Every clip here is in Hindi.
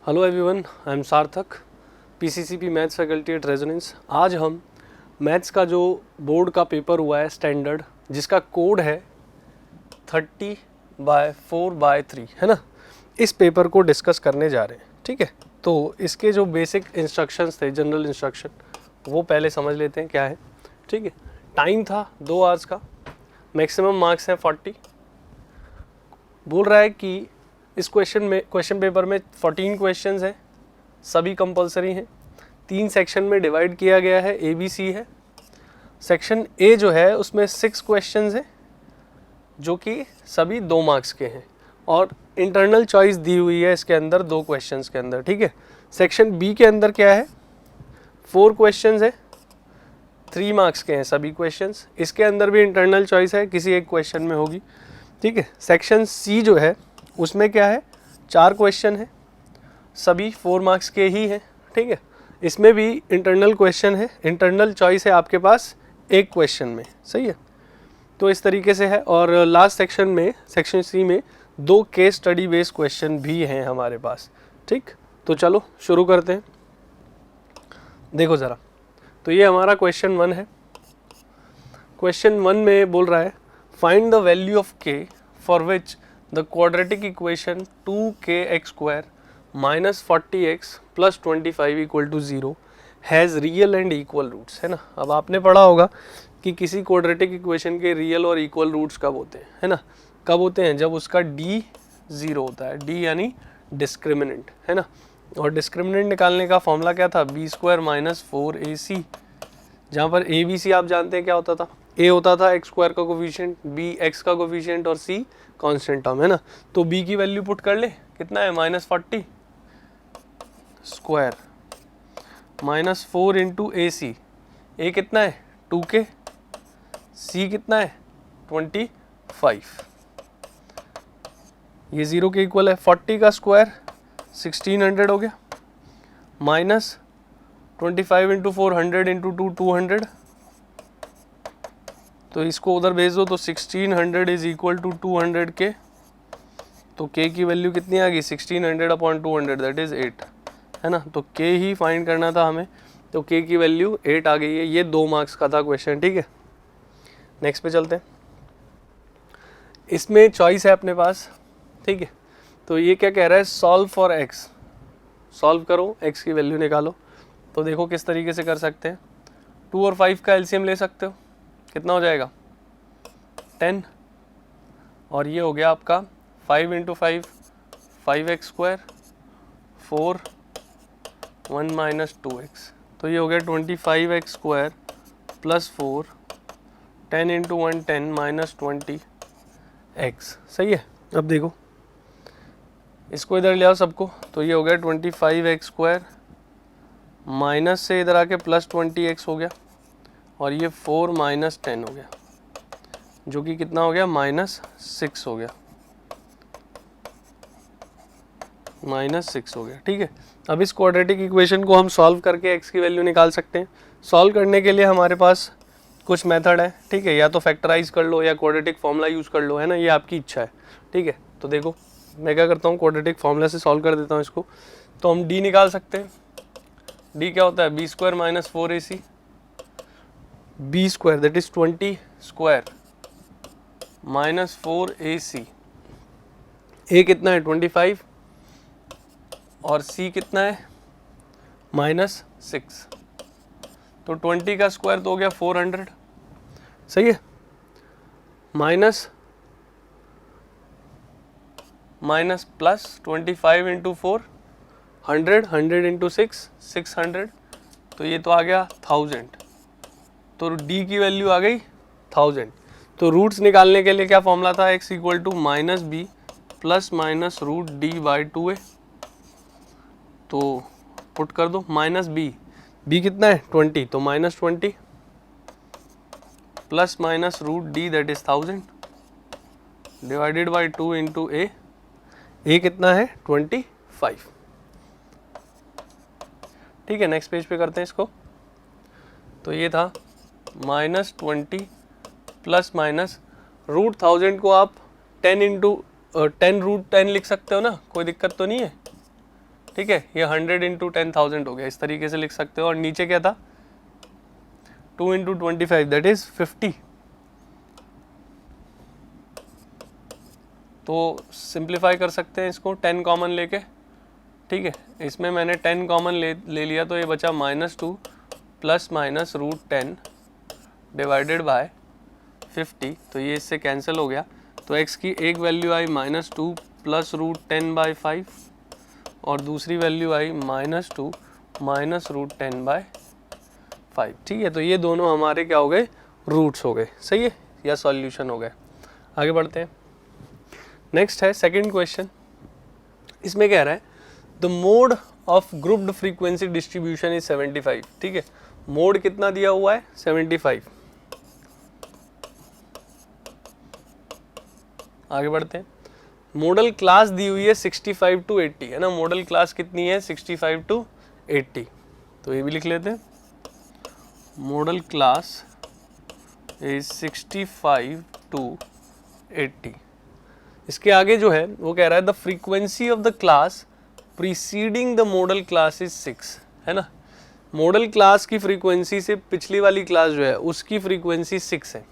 हेलो एवरीवन, आई एम सार्थक, PCCP maths faculty at resonance. आज हम मैथ्स का जो बोर्ड का पेपर हुआ है स्टैंडर्ड, जिसका कोड है 30/4/3, है ना, इस पेपर को डिस्कस करने जा रहे हैं। ठीक है, तो इसके जो बेसिक इंस्ट्रक्शंस थे, जनरल इंस्ट्रक्शन, वो पहले समझ लेते हैं क्या है। ठीक है, टाइम था 2 आवर्स का, मैक्सिमम मार्क्स हैं 40। बोल रहा है कि इस क्वेश्चन पेपर में 14 क्वेश्चंस हैं, सभी कंपलसरी हैं। 3 सेक्शन में डिवाइड किया गया है, ABC है। सेक्शन A जो है उसमें 6 क्वेश्चंस हैं जो कि सभी 2 मार्क्स के हैं, और इंटरनल चॉइस दी हुई है इसके अंदर 2 क्वेश्चंस के अंदर। ठीक है, सेक्शन B के अंदर क्या है, 4 क्वेश्चंस है, 3 मार्क्स के हैं सभी क्वेश्चंस। इसके अंदर भी इंटरनल चॉइस है, किसी एक क्वेश्चन में होगी। ठीक है, सेक्शन C जो है उसमें क्या है, 4 क्वेश्चन है, सभी 4 मार्क्स के ही हैं। ठीक है, इसमें भी इंटरनल क्वेश्चन है, इंटरनल चॉइस है आपके पास एक क्वेश्चन में। सही है, तो इस तरीके से है। और लास्ट सेक्शन में, सेक्शन C में 2 केस स्टडी बेस्ड क्वेश्चन भी हैं हमारे पास। ठीक, तो चलो शुरू करते हैं। देखो ज़रा, तो ये हमारा क्वेश्चन 1 है। क्वेश्चन 1 में बोल रहा है, find the value of k for which the quadratic equation 2kx² minus 40x plus 25 equal to 0 has real and equal roots, है ना। अब आपने पढ़ा होगा कि किसी क्वाड्रेटिक इक्वेशन के रियल और इक्वल रूट्स कब होते हैं, है ना। कब होते हैं, जब उसका d 0 होता है, d यानी डिस्क्रिमिनेंट, है ना। और डिस्क्रिमिनेंट निकालने का फॉर्मूला क्या था, b² माइनस 4ac, जहाँ पर a b c आप जानते हैं क्या होता था। a होता था x² का कोफिशिएंट, b x का कोफिशिएंट और c कांस्टेंट टर्म, है ना। तो b की वैल्यू पुट कर ले, कितना है, -40 square minus 4 into AC, a कितना है 2k, c कितना है 25, ये 0 के इक्वल है। 40 का स्क्वायर 1600 हो गया, माइनस 25 इंटू 400 इंटू 200, तो इसको उधर भेज दो तो 1600 इज इक्वल टू 200 के। तो k की वैल्यू कितनी आ गई, 1600 अपॉन 200 दैट इज 8, है ना। तो k ही फाइंड करना था हमें, तो k की वैल्यू 8 आ गई है। ये 2 मार्क्स का था क्वेश्चन। ठीक है, नेक्स्ट पे चलते हैं। इसमें चॉइस है अपने पास। ठीक है, तो ये क्या कह रहा है, सॉल्व फॉर x, सॉल्व करो, x की वैल्यू निकालो। तो देखो किस तरीके से कर सकते हैं। 2 और 5 का एलसीएम ले सकते हो, कितना हो जाएगा 10, और ये हो गया आपका 5 इंटू 5 5x², 4 1 माइनस 2x, तो ये हो गया 25x² plus 4, 10 into 1 10 minus 20x। सही है, अब देखो इसको इधर ले आओ सबको, तो ये हो गया 25x² माइनस से इधर आके प्लस 20x हो गया, और ये 4 माइनस 10 हो गया, जो कि कितना हो गया, -6 हो गया, -6 हो गया। ठीक है, अब इस क्वाड्रेटिक इक्वेशन को हम सॉल्व करके x की वैल्यू निकाल सकते हैं। सॉल्व करने के लिए हमारे पास कुछ मेथड है। ठीक है, या तो फैक्टराइज कर लो या क्वाड्रेटिक फॉर्मूला यूज़ कर लो, है ना, ये आपकी इच्छा है। ठीक है, तो देखो मैं क्या करता हूँ, क्वाड्रेटिक फॉर्मूला से सॉल्व कर देता हूँ इसको। तो हम d निकाल सकते हैं। d क्या होता है, b² minus 4ac, b² that is 20² minus 4ac, a कितना है 25 और c कितना है -6, तो 20 का स्क्वायर तो हो गया 400। सही है, माइनस प्लस 25 इंटू 4 100, 100 इंटू 6 600, तो ये तो आ गया 1000, तो d की वैल्यू आ गई 1000। तो रूट्स निकालने के लिए क्या फॉर्मूला था, x equal to -b plus minus root d/2a, तो पुट कर दो -b कितना है 20, तो -20 plus minus root d that is 1000 divided by 2 into a कितना है 25। ठीक है, नेक्स्ट पेज पे करते हैं इसको। तो ये था -20 प्लस माइनस रूट 1000 को आप 10 इंटू 10 रूट 10 लिख सकते हो ना, कोई दिक्कत तो नहीं है। ठीक है, ये 100 इंटू 10,000 हो गया, इस तरीके से लिख सकते हो। और नीचे क्या था, 2 इंटू 25 दैट इज 50। तो सिंप्लीफाई कर सकते हैं इसको 10 कॉमन लेके, ठीक है। इसमें मैंने 10 कॉमन ले लिया तो ये बचा -2 प्लस माइनस √10 डिवाइडेड बाय 50, तो ये इससे कैंसिल हो गया। तो x की एक वैल्यू आई -2 प्लस √10/5 और दूसरी वैल्यू आई -2 माइनस √10/5, ठीक है। तो ये दोनों हमारे क्या हो गए, रूट्स हो गए, सही है, या सॉल्यूशन हो गए। आगे बढ़ते हैं, नेक्स्ट है सेकंड क्वेश्चन। इसमें कह रहा है the mode of grouped frequency distribution is 75, ठीक है। मोड कितना दिया हुआ है, 75। आगे बढ़ते हैं, मॉडल क्लास दी हुई है 65 to 80, है ना। मॉडल क्लास कितनी है, 65 to 80, तो ये भी लिख लेते हैं। Model class is 65 to 80। इसके आगे जो है वो कह रहा है the frequency of the class preceding the model class is 6, है ना। मॉडल क्लास की फ्रीक्वेंसी से पिछली वाली क्लास जो है उसकी फ्रीक्वेंसी 6 है,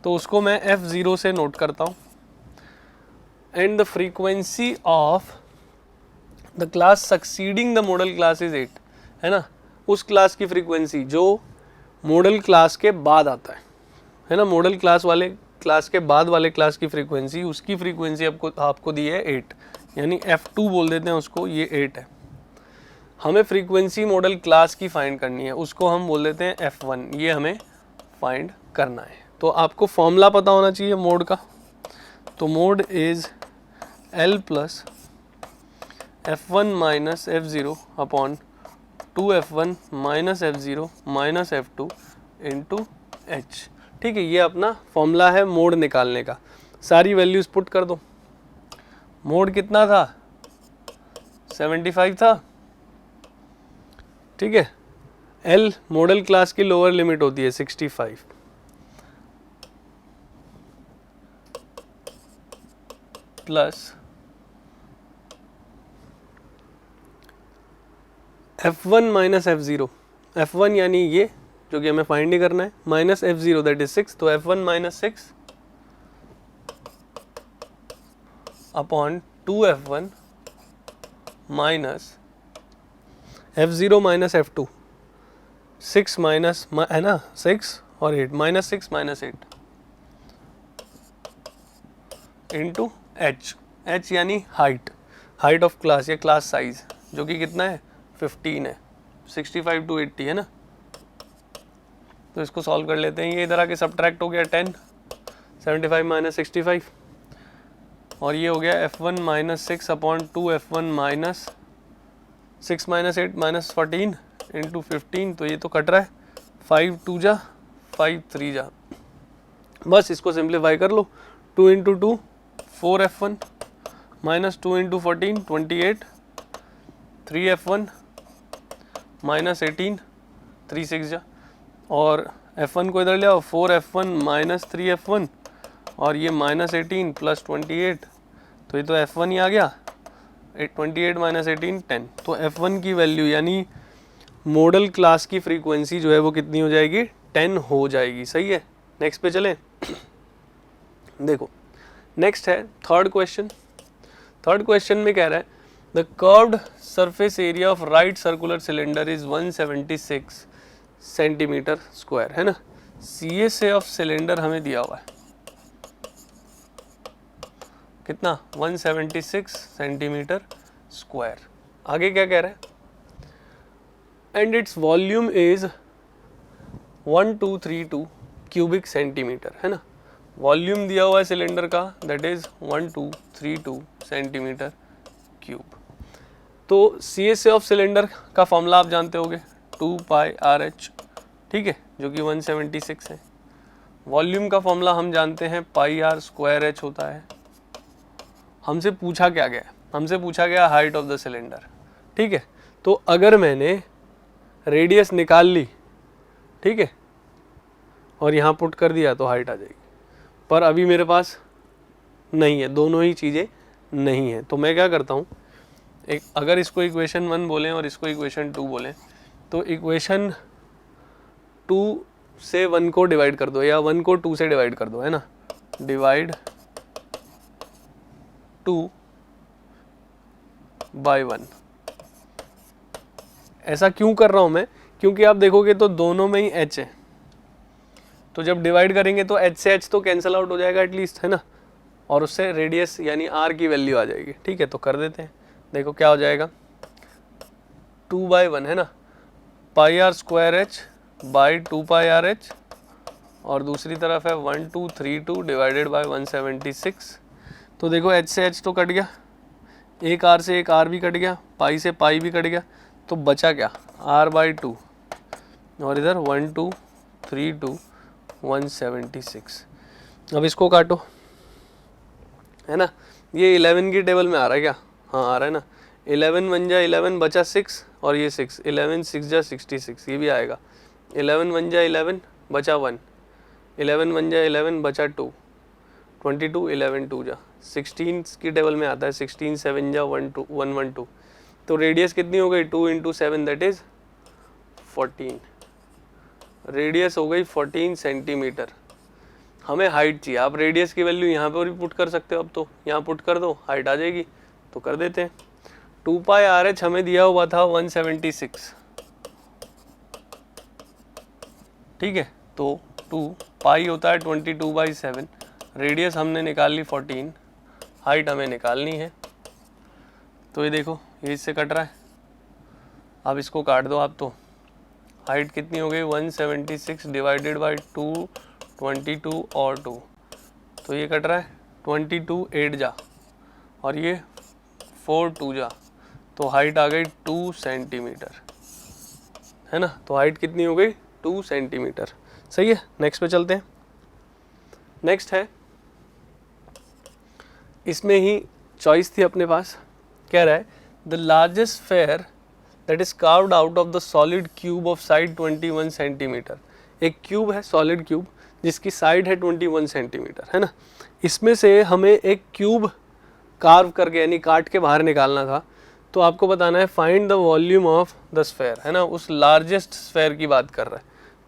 तो उसको मैं F0 से नोट करता हूँ। And the frequency of the class succeeding the model class is 8, है ना। उस क्लास की फ्रीक्वेंसी जो मॉडल क्लास के बाद आता है ना। मॉडल क्लास के बाद वाले क्लास की फ्रीक्वेंसी, उसकी फ्रीक्वेंसी आपको दी है 8, यानी F2 बोल देते हैं उसको, ये 8 है। हमें फ्रीक्वेंसी मॉडल क्लास की फाइंड करनी है, उसको हम बोल देते हैं F1, ये हमें फाइंड करना है। तो आपको फॉर्मूला पता होना चाहिए मोड का। तो mode is L plus F1 minus F0 upon 2F1 minus F0 minus F2 into H, ठीक है। ये अपना फॉर्मूला है मोड निकालने का। सारी वैल्यूज पुट कर दो। मोड कितना था, 75 था, ठीक है। L मॉडल क्लास की लोअर लिमिट होती है 65 plus F1 minus F0, F1 यानी ये जो कि हमें फाइंड ही करना है, माइनस F0 दैट इज 6, तो F1 minus 6 upon 2F1 minus F0 minus F2, 6 minus है ना 6 और 8, माइनस 6 माइनस 8 इंटू H यानी हाइट ऑफ क्लास या क्लास साइज, जो कि कितना है 15 है, 65 to 80 है ना। तो इसको सॉल्व कर लेते हैं। ये इधर आके सब्ट्रैक्ट हो गया 10, 75 माइनस 65, और ये हो गया F1 minus 6 upon 2F1 minus 6 minus 8 minus 14 into 15, तो ये तो कट रहा है, 5 2 जा 5 3 जा, बस इसको सिंप्लीफाई कर लो। 2 into 2 4F1 minus 2 into 14 28, 3F1 minus 18 3 6 जा, और F1 को इधर ले आओ, 4F1 माइनस 3F1 और ये माइनस 18 प्लस 28, तो ये तो F1 ही आ गया, 28 माइनस 18 10। तो F1 की वैल्यू यानी मॉडल क्लास की फ्रीक्वेंसी जो है वो कितनी हो जाएगी, 10 हो जाएगी, सही है। नेक्स्ट पे चलें। देखो नेक्स्ट है थर्ड क्वेश्चन। थर्ड क्वेश्चन में कह रहा है the curved surface area of right circular cylinder is 176 centimetre square, है ना। CSA ऑफ सिलेंडर हमें दिया हुआ है कितना, 176 सेंटीमीटर स्क्वायर। आगे क्या कह रहा है, and its volume is 1232 cubic centimetre, है ना। वॉल्यूम दिया हुआ है सिलेंडर का, दैट इज 1232 सेंटीमीटर क्यूब। तो CSA ऑफ सिलेंडर का फॉर्मूला आप जानते होगे, 2πRH, ठीक है, जो कि 176 है। वॉल्यूम का फॉर्मूला हम जानते हैं πr²h होता है। हमसे पूछा क्या गया, हमसे पूछा गया हाइट ऑफ द सिलेंडर, ठीक है। तो अगर मैंने रेडियस निकाल ली, ठीक है, और यहाँ पुट कर दिया तो हाइट आ जाएगी, पर अभी मेरे पास नहीं है, दोनों ही चीज़ें नहीं है। तो मैं क्या करता हूँ, एक अगर इसको इक्वेशन 1 बोलें और इसको इक्वेशन 2 बोलें तो इक्वेशन 2 से 1 को डिवाइड कर दो या 1 को 2 से डिवाइड कर दो, है ना, डिवाइड 2 बाय 1। ऐसा क्यों कर रहा हूँ मैं, क्योंकि आप देखोगे तो दोनों में ही h है, तो जब डिवाइड करेंगे तो h से h तो कैंसिल आउट हो जाएगा एटलीस्ट, है ना, और उससे रेडियस यानी r की वैल्यू आ जाएगी। ठीक है, तो कर देते हैं, देखो क्या हो जाएगा 2 बाई 1, है ना, pi r square h by 2 pi r h, और दूसरी तरफ है 1232 डिवाइडेड बाई 176। तो देखो h से h तो कट गया, एक r से एक r भी कट गया, पाई से पाई भी कट गया, तो बचा क्या r बाई 2 और इधर 1232 176। अब इसको काटो, है ना, ये 11 की टेबल में आ रहा है क्या, हाँ आ रहा है ना, 11 1 जा 11 बचा 6 और ये 6, 11 6 जा 66 ये भी आएगा, 11 1 जा 11 बचा 1, 11 1 जा 11 बचा 2, 22 11 2 जा 16 की टेबल में आता है, 16 7 जा 112। तो रेडियस कितनी हो गई 2 इंटू 7 दैट इज 14, रेडियस हो गई 14 सेंटीमीटर। हमें हाइट चाहिए, आप रेडियस की वैल्यू यहाँ पर भी पुट कर सकते हो, अब तो यहाँ पुट कर दो हाइट आ जाएगी, तो कर देते हैं। 2 पाई आर एच हमें दिया हुआ था 176, ठीक है, तो 2 पाई होता है 22/7, रेडियस हमने निकाल ली 14, हाइट हमें निकालनी है, तो ये देखो ये इससे कट रहा है, अब इसको काट दो आप, तो हाइट कितनी हो गई 176 डिवाइडेड बाई 2 22 और 2, तो ये कट रहा है 22 8 जा और ये 4 2 जा, तो हाइट आ गई 2 सेंटीमीटर, है ना, तो हाइट कितनी हो गई 2 सेंटीमीटर। सही है, नेक्स्ट पे चलते हैं। नेक्स्ट है, इसमें ही चॉइस थी अपने पास, कह रहा है the largest sphere that is carved out of the solid cube of side 21 centimetre. एक क्यूब है, सॉलिड क्यूब, जिसकी साइड है 21 सेंटीमीटर, है ना, इसमें से हमें एक क्यूब कार्व करके यानी काट के बाहर निकालना था, तो आपको बताना है find the volume of the sphere, है ना, उस लार्जेस्ट स्फेयर की बात कर रहा है,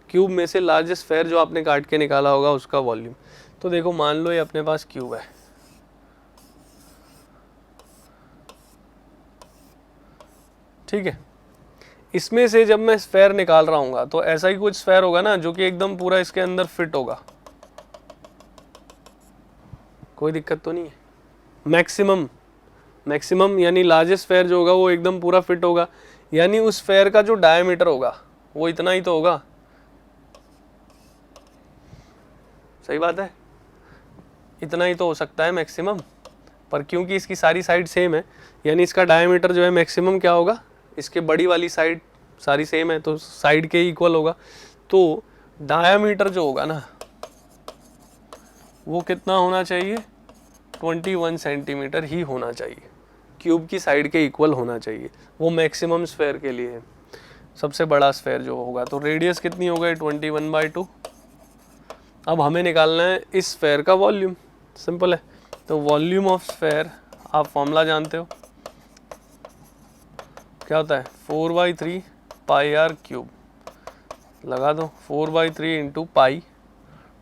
क्यूब में से लार्जेस्ट स्फेयर जो आपने काट के निकाला होगा उसका वॉल्यूम। तो देखो मान लो ये अपने पास क्यूब है, ठीक है, इसमें से जब मैं स्फेयर निकाल रहा हूँ तो ऐसा ही कुछ स्फेयर होगा ना जो कि एकदम पूरा इसके अंदर फिट होगा, कोई दिक्कत तो नहीं है। मैक्सिमम यानी लार्जेस्ट स्फेयर जो होगा वो एकदम पूरा फिट होगा, यानी उस स्फेयर का जो डायमीटर होगा वो इतना ही तो होगा, सही बात है, इतना ही तो हो सकता है मैक्सिमम, पर क्योंकि इसकी सारी साइड सेम है यानी इसका डायमीटर जो है मैक्सिमम क्या होगा, इसके बड़ी वाली साइड सारी सेम है तो साइड के इक्वल होगा, तो डायमीटर जो होगा ना वो कितना होना चाहिए 21 सेंटीमीटर ही होना चाहिए, क्यूब की साइड के इक्वल होना चाहिए, वो मैक्सिमम स्फेयर के लिए है, सबसे बड़ा स्फेयर जो होगा। तो रेडियस कितनी हो गई 21/2। अब हमें निकालना है इस स्फेयर का वॉल्यूम, सिंपल है, तो वॉल्यूम ऑफ स्फेयर आप फॉर्मूला जानते हो क्या होता है 4/3 पाई आर क्यूब, लगा दो 4/3 इंटू पाई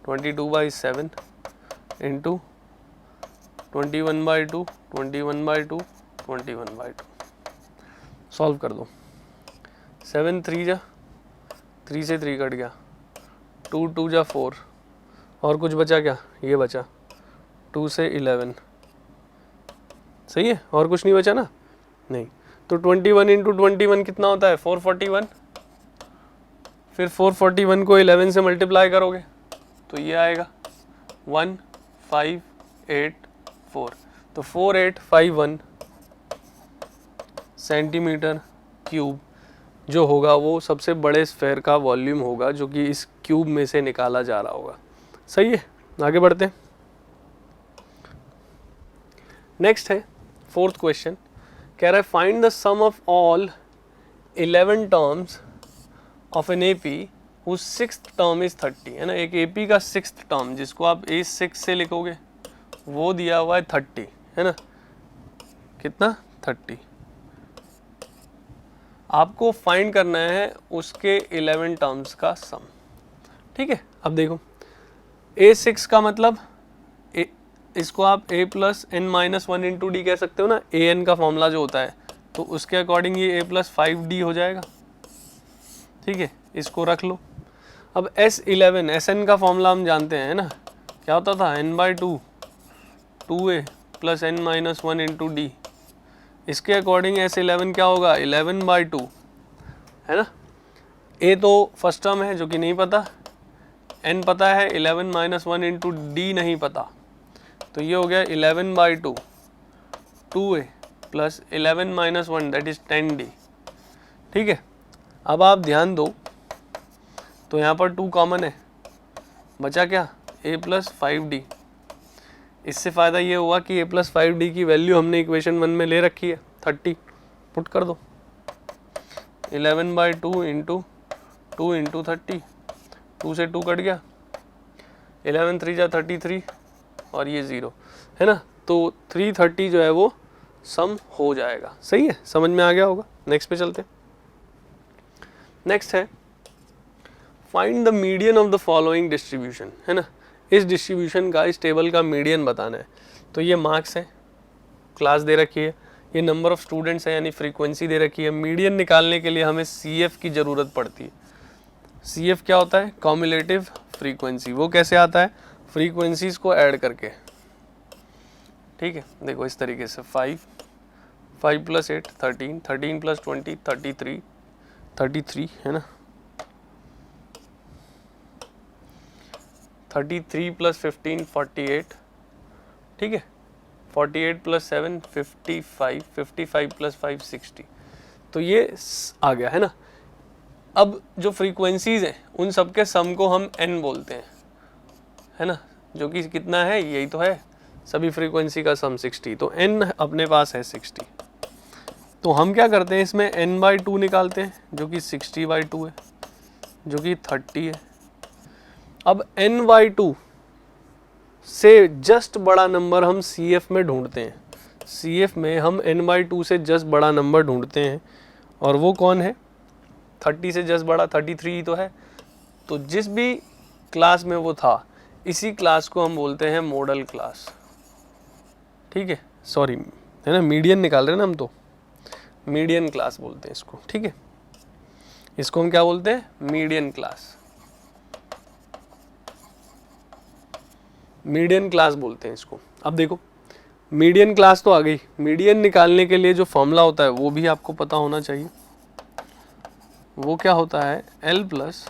22/7 इंटू 21/2 21/2 21/2, सॉल्व कर दो, 7 3 जा 3 से 3 कट गया, 2 2 जा 4 और कुछ बचा क्या, ये बचा 2 से 11, सही है, और कुछ नहीं बचा ना, नहीं, तो 21 इंटू 21 कितना होता है 441, फिर 441 को 11 से मल्टीप्लाई करोगे तो ये आएगा 1584, तो 4851 सेंटीमीटर क्यूब जो होगा वो सबसे बड़े स्फेयर का वॉल्यूम होगा जो कि इस क्यूब में से निकाला जा रहा होगा। सही है, आगे बढ़ते हैं। नेक्स्ट है फोर्थ क्वेश्चन, कह रहा है find the sum of all 11 terms of an AP whose sixth term is 30, है ना, एक एपी का सिक्स्थ टर्म जिसको आप A6 से लिखोगे वो दिया हुआ है 30, है ना, कितना 30, आपको फाइंड करना है उसके 11 टर्म्स का सम। ठीक है, अब देखो A6 का मतलब इसको आप a plus n minus 1 into d कह सकते हो ना, ए एन का फॉर्मूला जो होता है, तो उसके अकॉर्डिंग ये a प्लस 5d हो जाएगा। ठीक है, इसको रख लो। अब S11 Sn का फॉर्मूला हम जानते हैं ना, क्या होता था, n/2 2a plus n minus 1 into d. इसके अकॉर्डिंग S11 क्या होगा, 11/2 है ना। a तो फर्स्ट टर्म है जो कि नहीं पता, n पता है, 11 माइनस 1 इंटू डी नहीं पता, तो ये हो गया 11/2 2a plus 11 minus 1 that is 10d। ठीक है, अब आप ध्यान दो तो यहाँ पर 2 कॉमन है, बचा क्या, a प्लस 5d। इससे फ़ायदा ये हुआ कि a प्लस 5d की वैल्यू हमने इक्वेशन 1 में ले रखी है 30, पुट कर दो 11/2 इंटू 2 इंटू 30, 2 से 2 कट गया, 11 3 जा 33 और ये 0 है ना, तो 330 जो है वो सम हो जाएगा। सही है, समझ में आ गया होगा। नेक्स्ट पे चलते हैं। नेक्स्ट है find the median of the following distribution, है ना। इस डिस्ट्रीब्यूशन का, इस टेबल का मीडियन बताना है। तो ये मार्क्स है, क्लास दे रखी है, ये नंबर ऑफ स्टूडेंट्स है यानी फ्रीक्वेंसी दे रखी है। मीडियन निकालने के लिए हमें CF की ज़रूरत पड़ती है। CF क्या होता है, कॉम्युलेटिव फ्रीक्वेंसी। वो कैसे आता है, फ्रीक्वेंसीज को ऐड करके। ठीक है, देखो इस तरीके से 5 प्लस 8 13, 13 प्लस 20 33 है ना, 33 प्लस 15 48। ठीक है, 48 प्लस 7 55, 55 प्लस 5 60। तो ये आ गया है ना। अब जो फ्रीक्वेंसीज हैं उन सब के सम को हम n बोलते हैं, है ना, जो कि कितना है, यही तो है, सभी फ्रीक्वेंसी का सम 60। तो n अपने पास है 60। तो हम क्या करते हैं, इसमें n/2 निकालते हैं जो कि 60/2 है, जो कि 30 है। अब n/2 से जस्ट बड़ा नंबर हम CF में ढूंढते हैं। CF में हम n/2 से जस्ट बड़ा नंबर ढूंढते हैं, और वो कौन है, 30 से जस्ट बड़ा 33 तो है। तो जिस भी क्लास में वो था, इसी क्लास को हम बोलते हैं मॉडल क्लास। ठीक है, सॉरी है ना, मीडियन निकाल रहे हैं ना हम, तो मीडियन क्लास बोलते हैं इसको। ठीक है, इसको हम क्या बोलते हैं, मीडियन क्लास। मीडियन क्लास बोलते हैं इसको। अब देखो मीडियन क्लास तो आ गई, मीडियन निकालने के लिए जो फॉर्मूला होता है वो भी आपको पता होना चाहिए। वो क्या होता है, L plus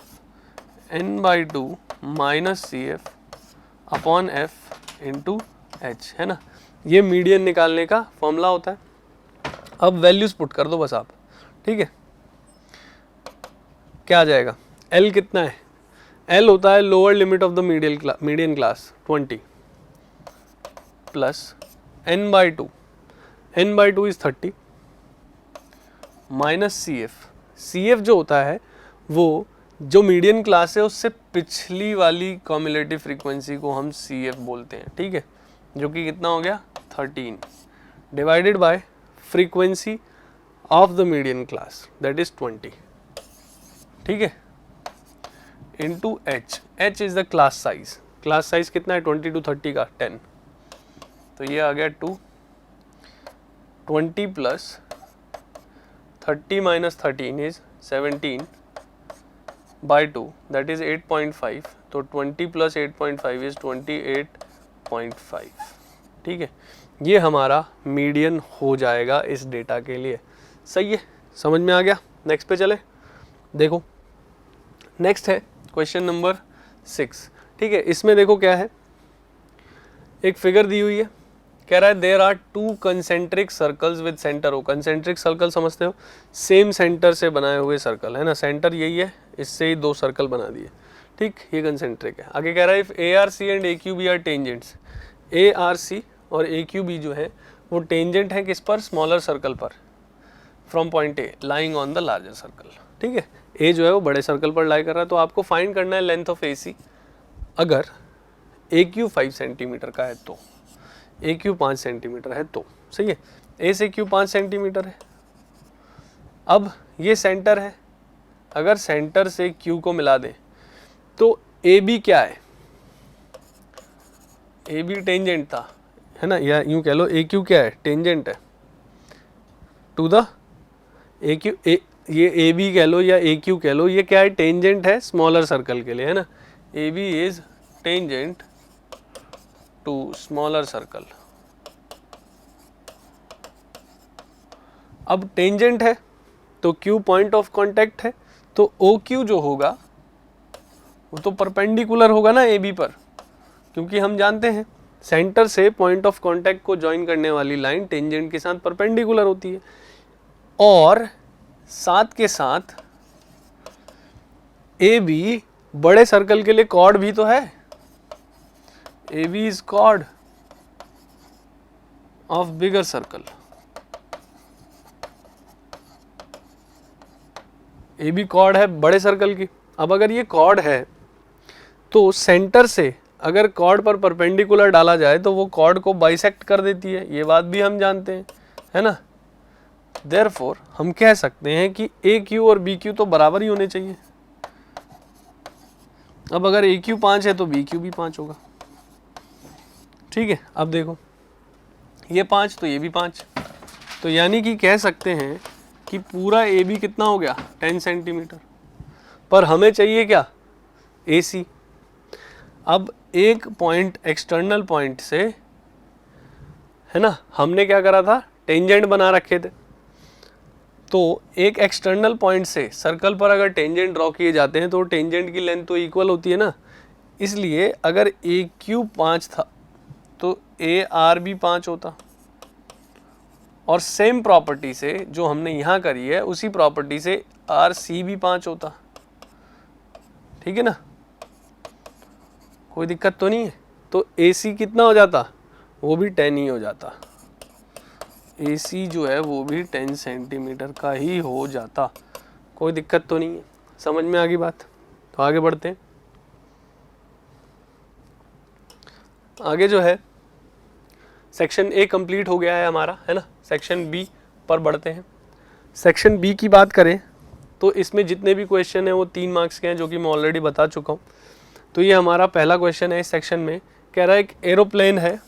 n/2 minus CF upon F into H, है ना। ये मीडियन निकालने का फॉर्मूला होता है। अब वैल्यूज पुट कर दो बस आप। ठीक है, क्या आ जाएगा, L कितना है, L होता है lower limit of the median class 20 plus n/2, n/2 is 30 minus CF जो होता है वो जो मीडियन क्लास है उससे पिछली वाली कॉम्युलेटिव फ्रीक्वेंसी को हम CF बोलते हैं। ठीक है, जो कि कितना हो गया 13 divided by frequency of the median class that is 20। ठीक है, into H is the class size. Class size कितना है 20 to 30 का 10, तो ये आ गया 2 20 plus 30 minus 13 is 17 by 2 that is 8.5। तो 20 प्लस 8.5 इज 28.5। ठीक है, ये हमारा मीडियन हो जाएगा इस डेटा के लिए। सही है, समझ में आ गया। नेक्स्ट पे चले, देखो नेक्स्ट है क्वेश्चन नंबर 6। ठीक है, इसमें देखो क्या है, एक फिगर दी हुई है, कह रहा है there are 2 concentric circles with centre O. Concentric circle समझते हो, सेम सेंटर से बनाए हुए सर्कल, है ना, सेंटर यही है, इससे ही 2 सर्कल बना दिए। ठीक, ये कंसेंट्रिक है। आगे कह रहा है if ARC and AQB are tangents, ARC और AQB जो है वो टेंजेंट है किस पर, स्मॉलर सर्कल पर, from point A lying on the larger circle. ठीक है, A जो है वो बड़े सर्कल पर लाई कर रहा है, तो आपको फाइंड करना है लेंथ ऑफ AC। अगर AQ 5 सेंटीमीटर का है तो AQ 5 सेंटीमीटर है तो, सही है, A से Q 5 सेंटीमीटर है। अब ये सेंटर है, अगर सेंटर से क्यू को मिला दें तो ए बी क्या है, ए बी टेंजेंट था, है ना, या यूं कह लो ए क्यू क्या है, टेंजेंट है टू द ए क्यू, ये ए बी कह लो या ए क्यू कह लो, ये क्या है, टेंजेंट है स्मॉलर सर्कल के लिए, है ना, A B is tangent to smaller circle. अब टेंजेंट है तो क्यू पॉइंट ऑफ कांटेक्ट है, तो ओ क्यू जो होगा वो तो परपेंडिकुलर होगा ना ए बी पर, क्योंकि हम जानते हैं सेंटर से पॉइंट ऑफ कांटेक्ट को ज्वाइन करने वाली लाइन टेंजेंट के साथ परपेंडिकुलर होती है। और साथ के साथ ए बी बड़े सर्कल के लिए कॉर्ड भी तो है, A B is chord of bigger circle, A B chord है बड़े सर्कल की। अब अगर ये कॉर्ड है तो सेंटर से अगर कॉर्ड पर परपेंडिकुलर डाला जाए तो वो कॉर्ड को बाइसेक्ट कर देती है, ये बात भी हम जानते हैं, है ना। देयरफॉर हम कह सकते हैं कि ए क्यू और बी क्यू तो बराबर ही होने चाहिए। अब अगर ए क्यू 5 है तो बी क्यू भी 5 होगा, ठीक है। अब देखो ये 5 तो ये भी 5, तो यानी कि कह सकते हैं कि पूरा ए बी कितना हो गया 10 सेंटीमीटर, पर हमें चाहिए क्या, ए सी। अब एक पॉइंट एक्सटर्नल पॉइंट से, है ना, हमने क्या करा था, टेंजेंट बना रखे थे, तो एक एक्सटर्नल पॉइंट से सर्कल पर अगर टेंजेंट ड्रॉ किए जाते हैं तो टेंजेंट की लेंथ तो इक्वल होती है ना, इसलिए अगर ए क्यू 5 था तो ए आर भी 5 होता, और सेम प्रॉपर्टी से जो हमने यहाँ करी है उसी प्रॉपर्टी से आर सी भी 5 होता, ठीक है ना, कोई दिक्कत तो नहीं है। तो ए सी कितना हो जाता, वो भी 10 ही हो जाता, ए सी जो है वो भी 10 सेंटीमीटर का ही हो जाता, कोई दिक्कत तो नहीं है, समझ में आ गई बात। तो आगे बढ़ते हैं, आगे जो है सेक्शन ए कंप्लीट हो गया है हमारा, है ना। सेक्शन बी पर बढ़ते हैं। सेक्शन बी की बात करें तो इसमें जितने भी क्वेश्चन हैं वो 3 मार्क्स के हैं, जो कि मैं ऑलरेडी बता चुका हूँ। तो ये हमारा पहला क्वेश्चन है इस सेक्शन में, कह रहा है एक एरोप्लेन है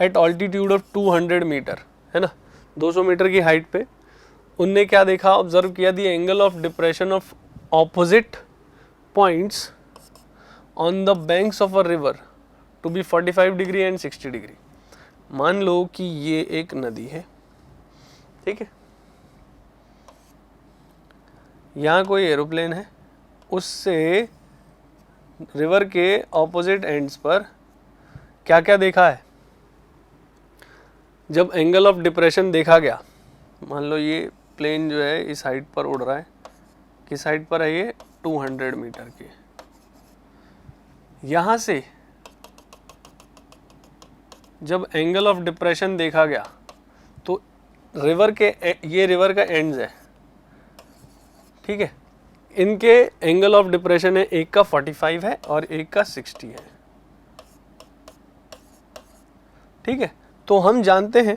एट ऑल्टीट्यूड ऑफ 200 मीटर, है ना, 200 मीटर की हाइट पे, उनने क्या देखा, ऑब्जर्व किया, the angle of depression of opposite points on the banks of a river to be 45 degree and 60 degree. मान लो कि ये एक नदी है, ठीक है, यहाँ कोई एरोप्लेन है, उससे रिवर के ऑपोजिट एंड्स पर क्या क्या देखा है। जब एंगल ऑफ डिप्रेशन देखा गया, मान लो ये प्लेन जो है इस हाइट पर उड़ रहा है, किस हाइट पर है ये, 200 मीटर के, यहाँ से जब एंगल ऑफ डिप्रेशन देखा गया तो रिवर के, ये रिवर का एंड्स है, ठीक है, इनके एंगल ऑफ डिप्रेशन है, एक का 45 है और एक का 60 है, ठीक है। तो हम जानते हैं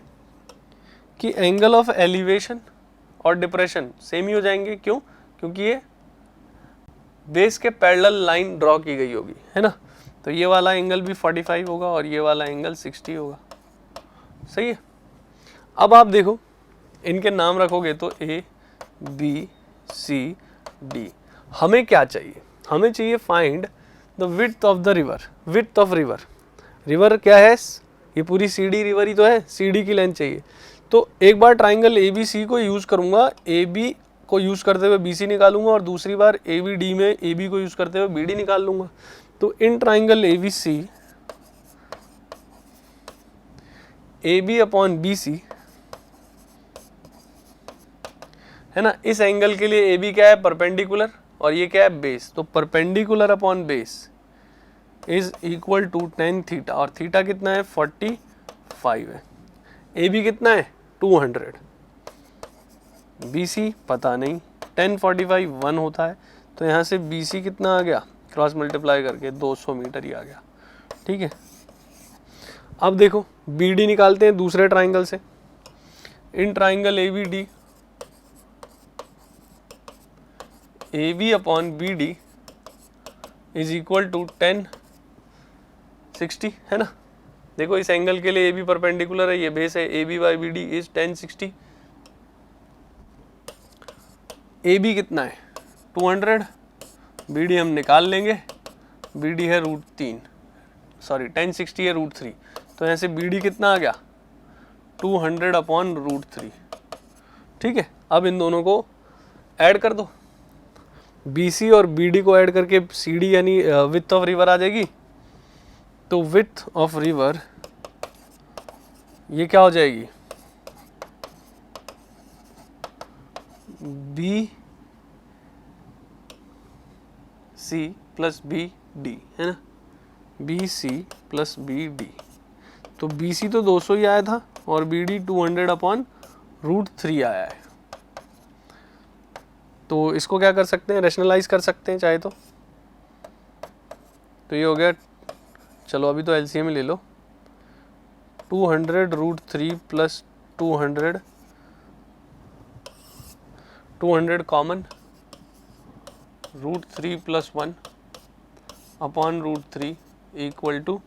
कि एंगल ऑफ एलिवेशन और डिप्रेशन सेम ही हो जाएंगे, क्यों, क्योंकि ये बेस के पैरेलल लाइन ड्रॉ की गई होगी, है ना। तो ये वाला एंगल भी 45 होगा और ये वाला एंगल 60 होगा, सही है। अब आप देखो इनके नाम रखोगे तो ए बी सी डी। हमें क्या चाहिए, हमें चाहिए find the width of the river, width of river, river क्या है, ये पूरी सी डी रिवर ही तो है, सी डी की लेंथ चाहिए। तो एक बार ट्राइंगल ए बी सी को यूज़ करूँगा, ए बी को यूज़ करते हुए बी सी निकालूंगा, और दूसरी बार ए बी डी में ए बी को यूज़ करते हुए बी डी निकाल लूँगा। तो in triangle A B C, A B upon B C, है ना, इस एंगल के लिए ए बी क्या है, परपेंडिकुलर, और ये क्या है, बेस। तो perpendicular upon base is equal to tan theta, और थीटा कितना है, 45 है। ए बी कितना है, 200, बी सी पता नहीं, 10 45 1 होता है, तो यहाँ से बी सी कितना आ गया, क्रॉस मल्टीप्लाई करके 200 मीटर ही आ गया, ठीक है। अब देखो बी डी निकालते हैं दूसरे ट्राइंगल से। In triangle A B D A B upon B D is equal to 1060 है ना। देखो इस एंगल के लिए ए बी परपेंडिकुलर है, ये बेस है, A B by B D is 1060। A B कितना है 200, बी डी हम निकाल लेंगे, बी डी है √3, सॉरी 1060 है √3, तो यहाँ से बी डी कितना आ गया 200 अपॉन √3। ठीक है, अब इन दोनों को ऐड कर दो, बी सी और बी डी को ऐड करके सी डी यानी विड्थ ऑफ रिवर आ जाएगी। तो विड्थ ऑफ रिवर ये क्या हो जाएगी B C plus B D है ना, B C plus B D. तो बी सी तो 200 ही आया था और बी डी 200 अपॉन √3 आया है। तो इसको क्या कर सकते हैं, रैशनलाइज कर सकते हैं चाहे तो ये हो गया, चलो अभी तो एलसीएम ले लो, 200 √3 plus 200 common, √3 plus 1 upon √3 equal to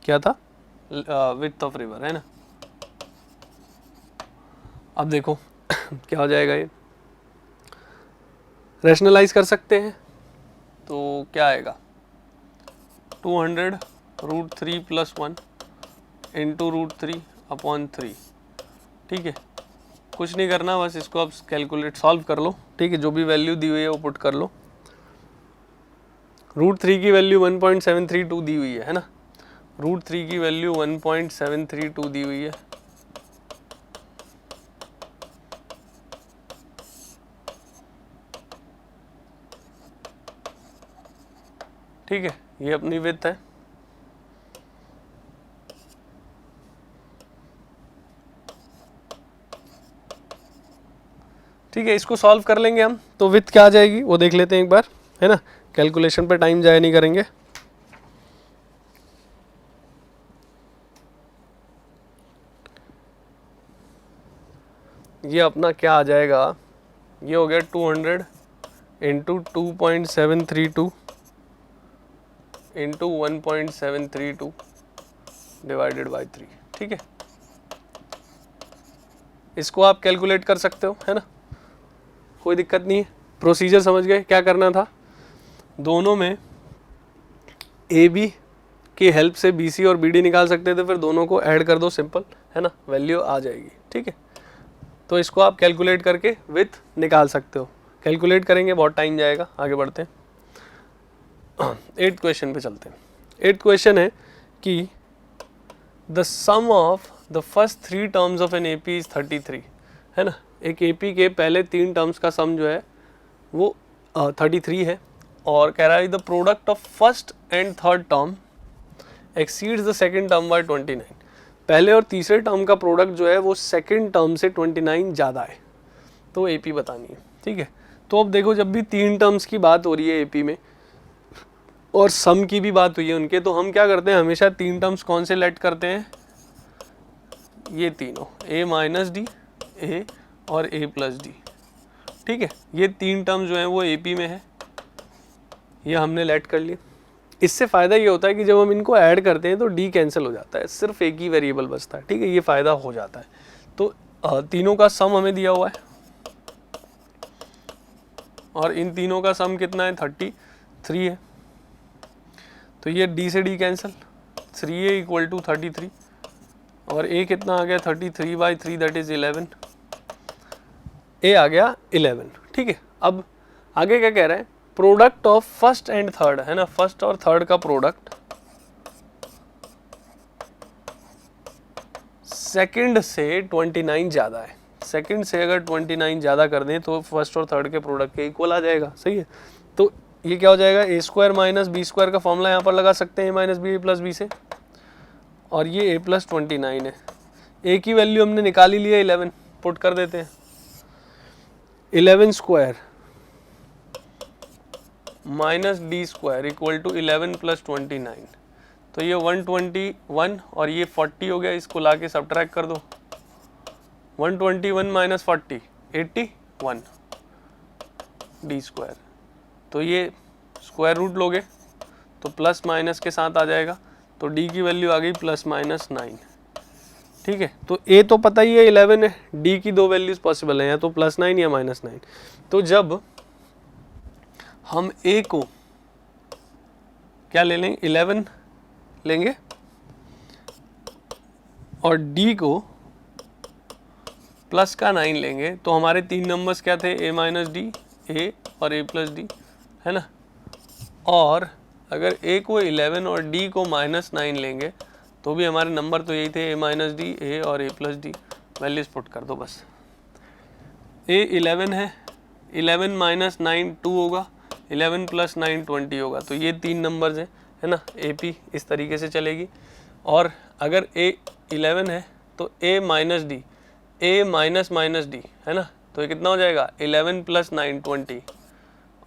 क्या था विड्थ ऑफ रिवर है ना। अब देखो क्या हो जाएगा, ये रैशनलाइज कर सकते हैं तो क्या आएगा 200 √3 प्लस 1 इंटू √3 अपॉन 3। ठीक है, कुछ नहीं करना, बस इसको आप कैलकुलेट सॉल्व कर लो। ठीक है, जो भी वैल्यू दी हुई है वो पुट कर लो। √3 की वैल्यू 1.732 दी हुई है ना, √3 की वैल्यू 1.732 दी हुई है। ठीक है, ये अपनी विड्थ है। ठीक है, इसको सॉल्व कर लेंगे हम, तो विड्थ क्या आ जाएगी वो देख लेते हैं एक बार, है ना। कैलकुलेशन पे टाइम जाया नहीं करेंगे। ये अपना क्या आ जाएगा, ये हो गया 200 इंटू 2.732 इंटू 1.732 डिवाइडेड बाई 3। ठीक है, इसको आप कैलकुलेट कर सकते हो, है ना, कोई दिक्कत नहीं है। प्रोसीजर समझ गए क्या करना था, दोनों में ए बी की हेल्प से बी सी और बी डी निकाल सकते थे, फिर दोनों को ऐड कर दो, सिंपल है ना, वैल्यू आ जाएगी। ठीक है, तो इसको आप कैलकुलेट करके विड्थ निकाल सकते हो। कैलकुलेट करेंगे बहुत टाइम जाएगा, आगे बढ़ते हैं। 8th क्वेश्चन पे चलते हैं। 8th क्वेश्चन है कि the sum of the first 3 terms of an AP is 33 है ना। एक एपी के पहले 3 टर्म्स का सम जो है वो 33 है, और कह रहा है the product of first and third term exceeds the second term by 29। पहले और तीसरे टर्म का प्रोडक्ट जो है वो सेकंड टर्म से 29 ज़्यादा है, तो एपी बतानी है। ठीक है, तो अब देखो जब भी 3 टर्म्स की बात हो रही है एपी में और सम की भी बात हुई है उनके, तो हम क्या करते हैं, हमेशा 3 टर्म्स कौन से लेट करते हैं, ये तीनों a माइनस डी, ए और a प्लस डी। ठीक है, ये 3 टर्म्स जो हैं वो एपी में है, ये हमने लेट कर लिए। इससे फ़ायदा ये होता है कि जब हम इनको ऐड करते हैं तो डी कैंसिल हो जाता है, सिर्फ एक ही वेरिएबल बचता है। ठीक है, ये फ़ायदा हो जाता है। तो तीनों का सम हमें दिया हुआ है, और इन तीनों का सम कितना है 33 है, तो ये डी से D cancel, 3a equal to 33, और a कितना आ गया 33/3 दैट इज 11, a आ गया 11। ठीक है, अब आगे क्या कह रहा है, product of first and third है ना, फर्स्ट और थर्ड का प्रोडक्ट सेकंड से 29 ज़्यादा है। सेकंड से अगर 29 ज़्यादा कर दें तो फर्स्ट और थर्ड के प्रोडक्ट के इक्वल आ जाएगा। सही है, तो ये क्या हो जाएगा, ए स्क्वायर माइनस बी स्क्वायर का फॉर्मूला यहाँ पर लगा सकते हैं, माइनस बी प्लस बी से, और ये a प्लस 29 है। a की वैल्यू हमने निकाल ही लिया 11, पुट कर देते हैं। 11 square minus D square equal to 11 plus 29, तो ये 121 और ये 40 हो गया, इसको ला के सब्ट्रैक्ट कर दो। 121 माइनस 40 81, डी स्क्वायर, तो ये स्क्वायर रूट लोगे तो प्लस माइनस के साथ आ जाएगा, तो डी की वैल्यू आ गई प्लस माइनस 9। ठीक है, तो ए तो पता ही है 11 है, डी की दो वैल्यूज पॉसिबल है, या तो +9 या -9। तो जब हम ए को क्या ले लेंगे, 11 लेंगे और डी को प्लस का 9 लेंगे, तो हमारे तीन नंबर्स क्या थे, a माइनस डी, ए और a प्लस डी, है ना। और अगर a को 11 और d को -9 लेंगे तो भी हमारे नंबर तो यही थे, a माइनस डी, a और a plus D. Values put कर दो बस। a 11 है, 11 माइनस 9 2 होगा, 11 प्लस 9 20 होगा, तो ये तीन नंबर्स हैं, है ना। AP इस तरीके से चलेगी। और अगर a 11 है तो a minus D, a minus minus D, है ना, तो ये कितना हो जाएगा 11 प्लस 9 20,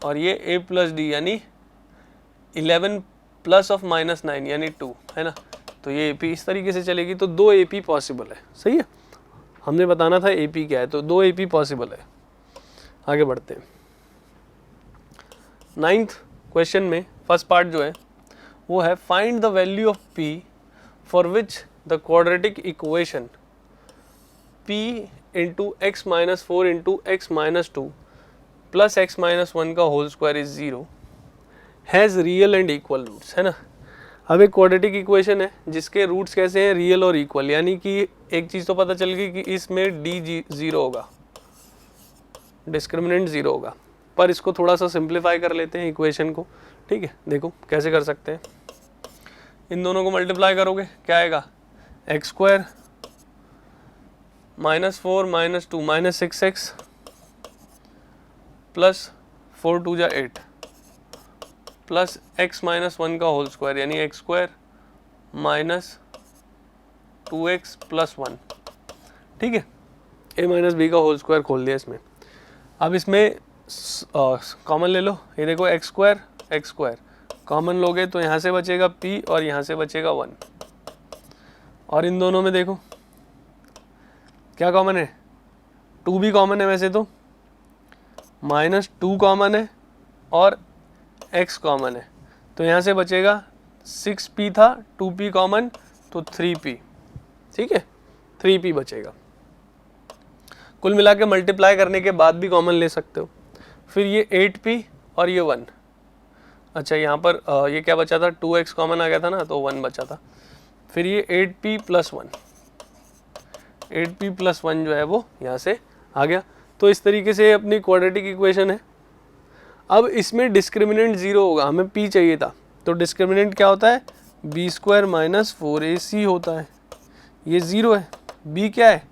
और ये a प्लस डी यानी 11 प्लस ऑफ -9 यानी 2, है ना। तो ये AP इस तरीके से चलेगी। तो दो AP पॉसिबल है, सही है। हमने बताना था AP क्या है, तो दो AP पॉसिबल है। आगे बढ़ते हैं। 9th क्वेश्चन में फर्स्ट पार्ट जो है वो है find the value of P for which the quadratic equation P into X minus 4 into X minus 2 plus X minus 1 का whole square is 0 has real and equal roots, है ना। अब एक क्वाड्रेटिक इक्वेशन है जिसके रूट्स कैसे हैं, रियल और इक्वल, यानी कि एक चीज़ तो पता चल गई कि इसमें डी 0 होगा, डिस्क्रिमिनेंट 0 होगा। पर इसको थोड़ा सा सिंप्लीफाई कर लेते हैं इक्वेशन को। ठीक है, देखो कैसे कर सकते हैं। इन दोनों को मल्टीप्लाई करोगे क्या आएगा, एक्स स्क्वायर -4 -2 -6x प्लस 4 2 जा 8 प्लस एक्स माइनस 1 का होल स्क्वायर यानी x square minus 2x plus 1। ठीक है, a माइनस बी का होल स्क्वायर खोल दिया इसमें। अब इसमें कॉमन ले लो, ये देखो एक्स स्क्वायर कॉमन लोगे तो यहाँ से बचेगा p और यहाँ से बचेगा 1। और इन दोनों में देखो क्या कॉमन है, 2 भी कॉमन है वैसे तो, -2 कॉमन है और x कॉमन है, तो यहाँ से बचेगा 6p था, 2p कॉमन तो 3p। ठीक है, 3p बचेगा। कुल मिला के मल्टीप्लाई करने के बाद भी कॉमन ले सकते हो। फिर ये 8p और ये 1, अच्छा यहाँ पर ये क्या बचा था, 2x कॉमन आ गया था ना, तो 1 बचा था। फिर ये 8p प्लस 1, 8p प्लस 1 जो है वो यहाँ से आ गया। तो इस तरीके से अपनी क्वाड्रेटिक इक्वेशन है। अब इसमें डिस्क्रिमिनेंट 0 होगा, हमें p चाहिए था, तो डिस्क्रिमिनेंट क्या होता है, b स्क्वायर माइनस 4ac होता है, ये 0 है। b क्या है,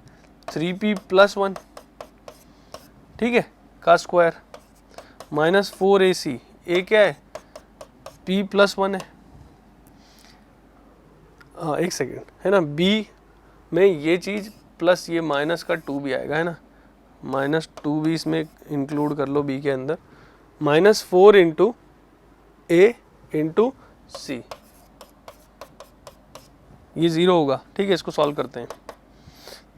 3p प्लस 1, ठीक है, का स्क्वायर माइनस 4ac, a क्या है, p प्लस 1 है। हाँ एक सेकेंड, है ना, b में ये चीज़ प्लस ये माइनस का 2 भी आएगा, है ना, -2 भी इसमें इंक्लूड कर लो b के अंदर, -4 इंटू a इंटू सी, ये 0 होगा। ठीक है, इसको सॉल्व करते हैं।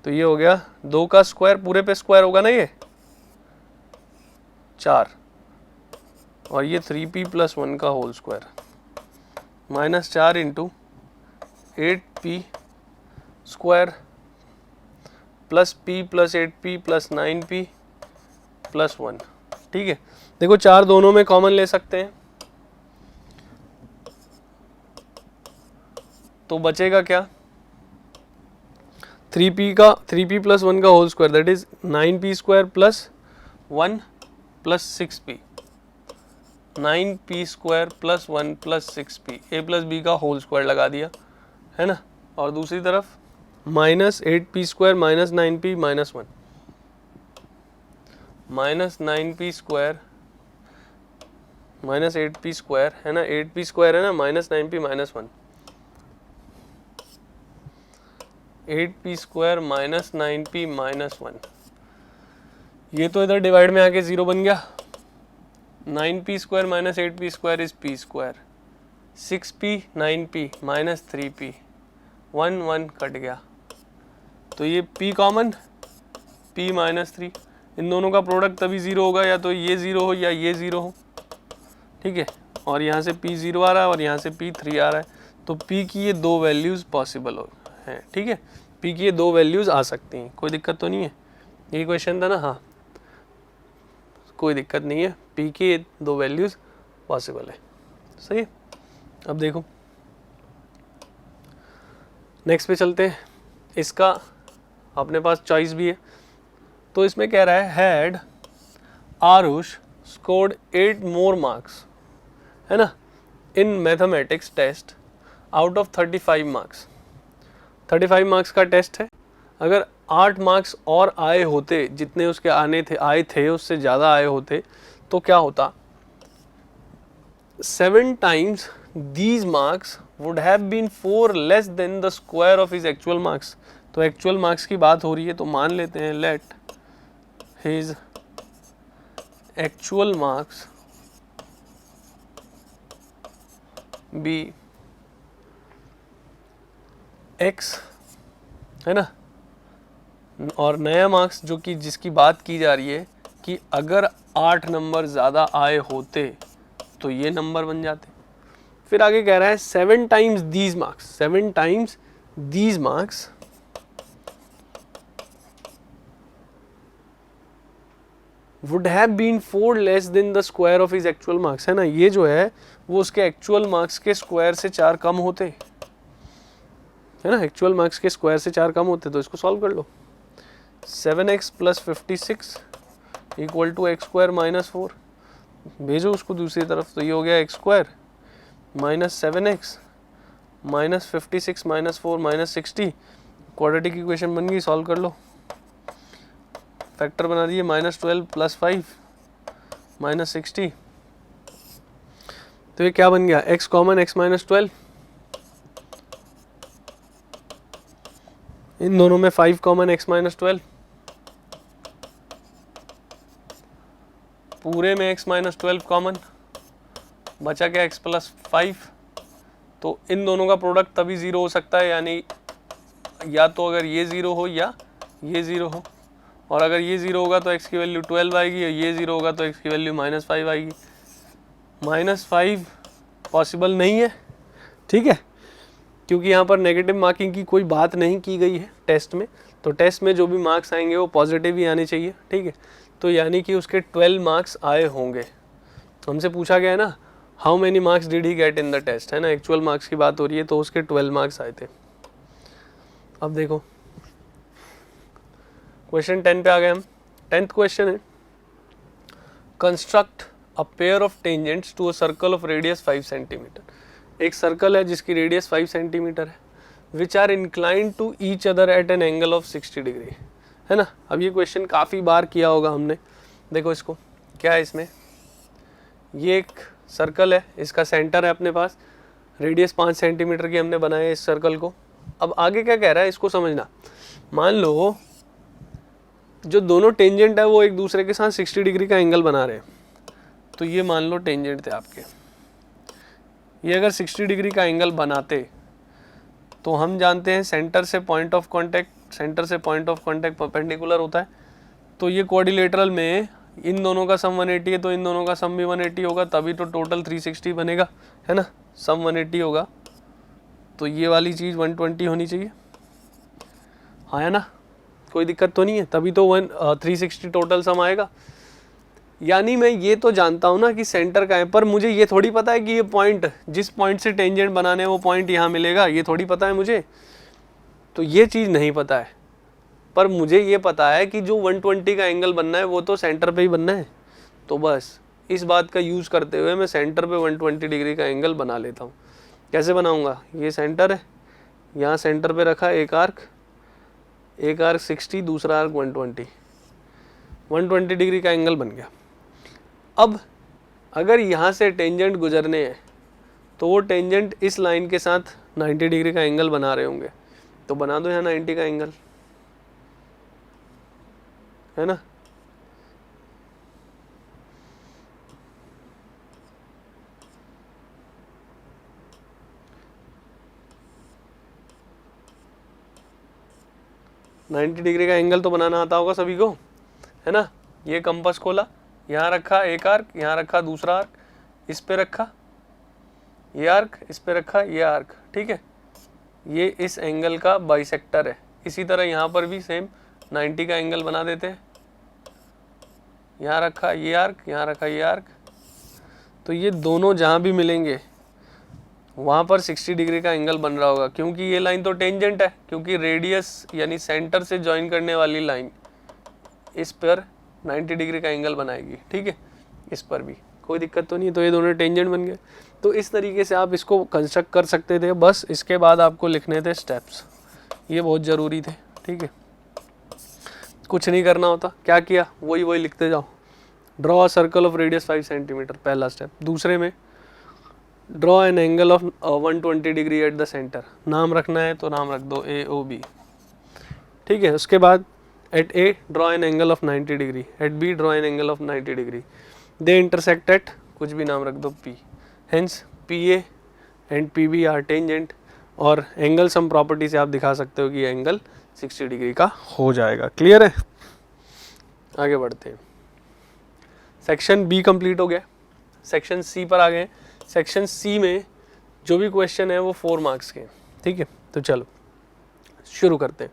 तो ये हो गया 2 का स्क्वायर, पूरे पे स्क्वायर होगा ना, ये 4, और ये 3p प्लस 1 का whole square -4 into 8p square plus p plus 8p plus 9p plus 1। ठीक है, देखो 4 दोनों में कॉमन ले सकते हैं, तो बचेगा क्या, 3p प्लस 1 का whole square that is 9p square plus 1 plus 6p, 9p square plus 1 plus 6p, a plus b का होल स्क्वायर लगा दिया, है ना। और दूसरी तरफ -8p square minus 9p minus 1, -9p square minus 8p square, है ना, 8p स्क्वायर है ना, -9p minus 1, 8p square minus 9p minus 1, ये तो इधर डिवाइड में आके 0 बन गया। 9p square minus 8p square is p square, 6p 9p minus 3p, 1 1 cut गया, तो ये p कॉमन, p माइनस 3, इन दोनों का प्रोडक्ट तभी ज़ीरो होगा, या तो ये ज़ीरो हो या ये ज़ीरो हो, ठीक है। और यहाँ से P 0 आ रहा है और यहाँ से P 3 आ रहा है, तो P की ये दो वैल्यूज़ पॉसिबल हैं, ठीक है। P की ये दो वैल्यूज़ आ सकती हैं, कोई दिक्कत तो नहीं है। यही क्वेश्चन था ना, हाँ कोई दिक्कत नहीं है, P की ये दो वैल्यूज़ पॉसिबल है, सही है। अब देखो नेक्स्ट पे चलते हैं। इसका अपने पास चॉइस भी है, तो इसमें कह रहा है had Aarush scored 8 more marks, है ना, in mathematics test out of 35 marks. 35 marks का टेस्ट है, अगर 8 मार्क्स और आए होते, जितने उसके आए थे उससे ज़्यादा आए होते, तो क्या होता, 7 times these marks would have been 4 less than the square of his actual marks। तो एक्चुअल मार्क्स की बात हो रही है, तो मान लेते हैं late his actual marks be x, है ना, और नया मार्क्स जो कि जिसकी बात की जा रही है कि अगर 8 नंबर ज़्यादा आए होते तो ये नंबर बन जाते। फिर आगे कह रहा है 7 times these marks, 7 times these marks would have been 4 less than the square of his actual marks, है ना, ये जो है वो उसके एक्चुअल मार्क्स के स्क्वायर से 4 कम होते, है ना, एक्चुअल मार्क्स के स्क्वायर से 4 कम होते। तो इसको सॉल्व कर लो, 7x + 56 = x स्क्वायर - 4, भेजो उसको दूसरी तरफ, तो ये हो गया x square - 7x - 56 - 4 - 60, quadratic equation बन गई, सॉल्व कर लो, फैक्टर बना दिए, -12 + 5 - 60, तो ये क्या बन गया, x कॉमन x - 12, इन दोनों में 5 कॉमन x - 12, पूरे में x - 12 कॉमन, बचा क्या x + 5, तो इन दोनों का प्रोडक्ट तभी ज़ीरो हो सकता है, यानी या तो अगर ये ज़ीरो हो या ये ज़ीरो हो, और अगर ये ज़ीरो होगा तो x की वैल्यू 12 आएगी, और ये ज़ीरो होगा तो x की वैल्यू -5 आएगी। -5 पॉसिबल नहीं है, ठीक है, क्योंकि यहाँ पर नेगेटिव मार्किंग की कोई बात नहीं की गई है टेस्ट में, तो टेस्ट में जो भी मार्क्स आएंगे वो पॉजिटिव ही आने चाहिए, ठीक है। तो यानी कि उसके 12 मार्क्स आए होंगे। हमसे पूछा गया है ना, how many marks did he get in the test, है ना, एक्चुअल मार्क्स की बात हो रही है, तो उसके 12 मार्क्स आए थे। अब देखो क्वेश्चन 10 पे आ गए हम। 10th क्वेश्चन है, construct a pair of tangents to a circle of radius 5 centimetre. एक सर्कल है जिसकी रेडियस 5 सेंटीमीटर है, which are inclined to each other at an angle of 60 degree, है ना। अब ये क्वेश्चन काफ़ी बार किया होगा हमने। देखो इसको क्या है, इसमें ये एक सर्कल है, इसका सेंटर है अपने पास, रेडियस 5 सेंटीमीटर की हमने बनाया है इस सर्कल को। अब आगे क्या कह रहा है इसको समझना। मान लो जो दोनों टेंजेंट है वो एक दूसरे के साथ 60 डिग्री का एंगल बना रहे हैं, तो ये मान लो टेंजेंट थे आपके, ये अगर 60 डिग्री का एंगल बनाते तो हम जानते हैं सेंटर से पॉइंट ऑफ कांटेक्ट परपेंडिकुलर होता है, तो ये क्वाड्रिलेटरल में इन दोनों का सम 180 है, तो इन दोनों का सम भी 180 होगा, तभी तो टोटल 360 बनेगा, है ना। सम 180 होगा तो ये वाली चीज़ 120 होनी चाहिए, हाँ है ना, कोई दिक्कत तो नहीं है, तभी तो 360 टोटल सम आएगा। यानी मैं ये तो जानता हूँ ना कि सेंटर का है, पर मुझे ये थोड़ी पता है कि ये पॉइंट, जिस पॉइंट से टेंजेंट बनाने वो पॉइंट यहाँ मिलेगा, ये थोड़ी पता है मुझे, तो ये चीज़ नहीं पता है। पर मुझे ये पता है कि जो 120 का एंगल बनना है वो तो सेंटर पे ही बनना है, तो बस इस बात का यूज़ करते हुए मैं सेंटर पे 120 डिग्री का एंगल बना लेता हूँ। कैसे बनाऊँगा, ये सेंटर है, यहाँ सेंटर पे रखा एक आर्क 60, दूसरा आर्क 120 डिग्री का एंगल बन गया। अब अगर यहाँ से टेंजेंट गुजरने हैं तो वो टेंजेंट इस लाइन के साथ 90 डिग्री का एंगल बना रहे होंगे, तो बना दो यहाँ 90 का एंगल, है ना। $90 डिग्री का एंगल तो बनाना आता होगा सभी को, है ना। ये कंपास खोला, यहाँ रखा एक आर्क, यहाँ रखा दूसरा आर्क, इस पे रखा ये आर्क, इस पे रखा ये आर्क, ठीक है। ये इस एंगल का बाइसेक्टर है। इसी तरह यहाँ पर भी सेम 90 का एंगल बना देते हैं। यहाँ रखा ये आर्क, यहाँ रखा ये आर्क, तो ये दोनों जहाँ भी मिलेंगे वहाँ पर 60 डिग्री का एंगल बन रहा होगा, क्योंकि ये लाइन तो टेंजेंट है, क्योंकि रेडियस यानी सेंटर से ज्वाइन करने वाली लाइन इस पर 90 डिग्री का एंगल बनाएगी, ठीक है। इस पर भी कोई दिक्कत तो नहीं, तो ये दोनों टेंजेंट बन गए। तो इस तरीके से आप इसको कंस्ट्रक्ट कर सकते थे। बस इसके बाद आपको लिखने थे स्टेप्स, ये बहुत ज़रूरी थे, ठीक है। कुछ नहीं करना होता, क्या किया वही लिखते जाओ। Draw a circle of radius 5 centimetre, पहला स्टेप। दूसरे में draw an angle of 120 degree at the centre, नाम रखना है तो नाम रख दो AOB, ठीक है। उसके बाद at A draw an angle of 90 degree, at B draw an angle of 90 degree, they intersect at कुछ भी नाम रख दो P, hence PA and PB are tangent, और एंगल सम प्रॉपर्टी से आप दिखा सकते हो कि एंगल 60 डिग्री का हो जाएगा। क्लियर है? आगे बढ़ते हैं। सेक्शन B कंप्लीट हो गया, सेक्शन C पर आ गए। सेक्शन C में जो भी क्वेश्चन है वो 4 मार्क्स के, ठीक है। तो चलो शुरू करते हैं।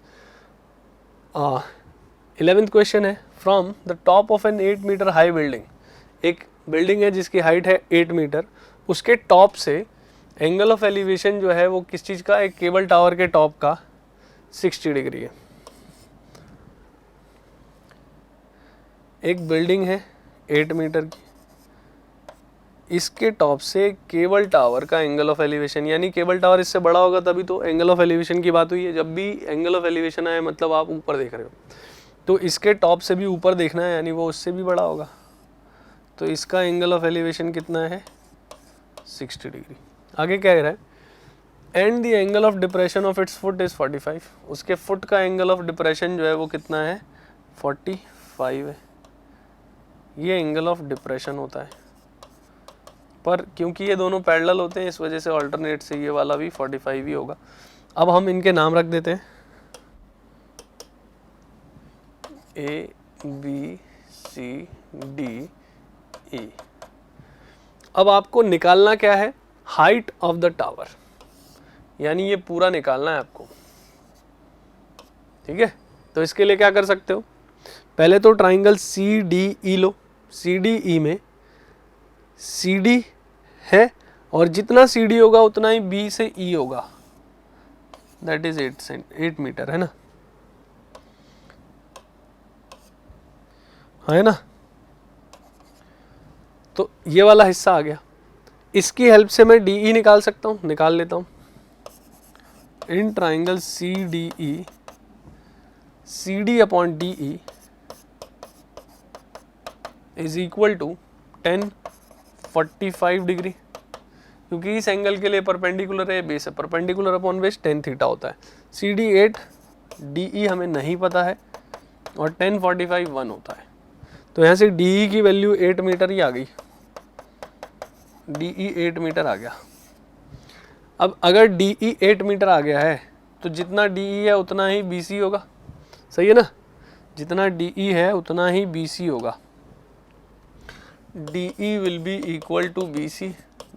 11th क्वेश्चन है, from the top of an 8 metre high building, एक बिल्डिंग है जिसकी हाइट है 8 मीटर, उसके टॉप से एंगल ऑफ एलिवेशन जो है वो किस चीज़ का, एक केबल टावर के टॉप का 60 डिग्री है। एक बिल्डिंग है 8 मीटर की, इसके टॉप से केबल टावर का एंगल ऑफ एलिवेशन, यानी केबल टावर इससे बड़ा होगा तभी तो एंगल ऑफ एलिवेशन की बात हुई है। जब भी एंगल ऑफ एलिवेशन आए मतलब आप ऊपर देख रहे हो, तो इसके टॉप से भी ऊपर देखना है, यानी वो उससे भी बड़ा होगा। तो इसका एंगल ऑफ एलिवेशन कितना है, 60 डिग्री। आगे क्या कह रहा है, and the angle of depression of its foot is 45, उसके फुट का एंगल ऑफ डिप्रेशन जो है वो कितना है, 45 है। ये एंगल ऑफ डिप्रेशन होता है, पर क्योंकि ये दोनों पैरेलल होते हैं इस वजह से अल्टरनेट से ये वाला भी 45 ही होगा। अब हम इनके नाम रख देते हैं, ABCDE। अब आपको निकालना क्या है, हाइट ऑफ द टावर, यानी ये पूरा निकालना है आपको, ठीक है। तो इसके लिए क्या कर सकते हो, पहले तो ट्राइंगल CDE लो। CDE में CD है और जितना CD होगा उतना ही B से E होगा, दैट इज 8 मीटर, है ना, है ना। तो ये वाला हिस्सा आ गया, इसकी हेल्प से मैं DE निकाल सकता हूँ, निकाल लेता हूँ। In triangle CDE, CD upon DE is equal to 1045 degree, क्योंकि इस एंगल के लिए परपेंडिकुलर है, बेस है, परपेंडिकुलर अपॉन बेस 10 थीटा होता है। CD 8, DE हमें नहीं पता है, और 1045 1 होता है। तो यहाँ से DE की वैल्यू 8 मीटर ही आ गई, DE 8 मीटर आ गया। अब अगर DE 8 मीटर आ गया है तो जितना DE है उतना ही BC होगा, सही है ना, जितना DE है उतना ही BC होगा। DE will be equal to BC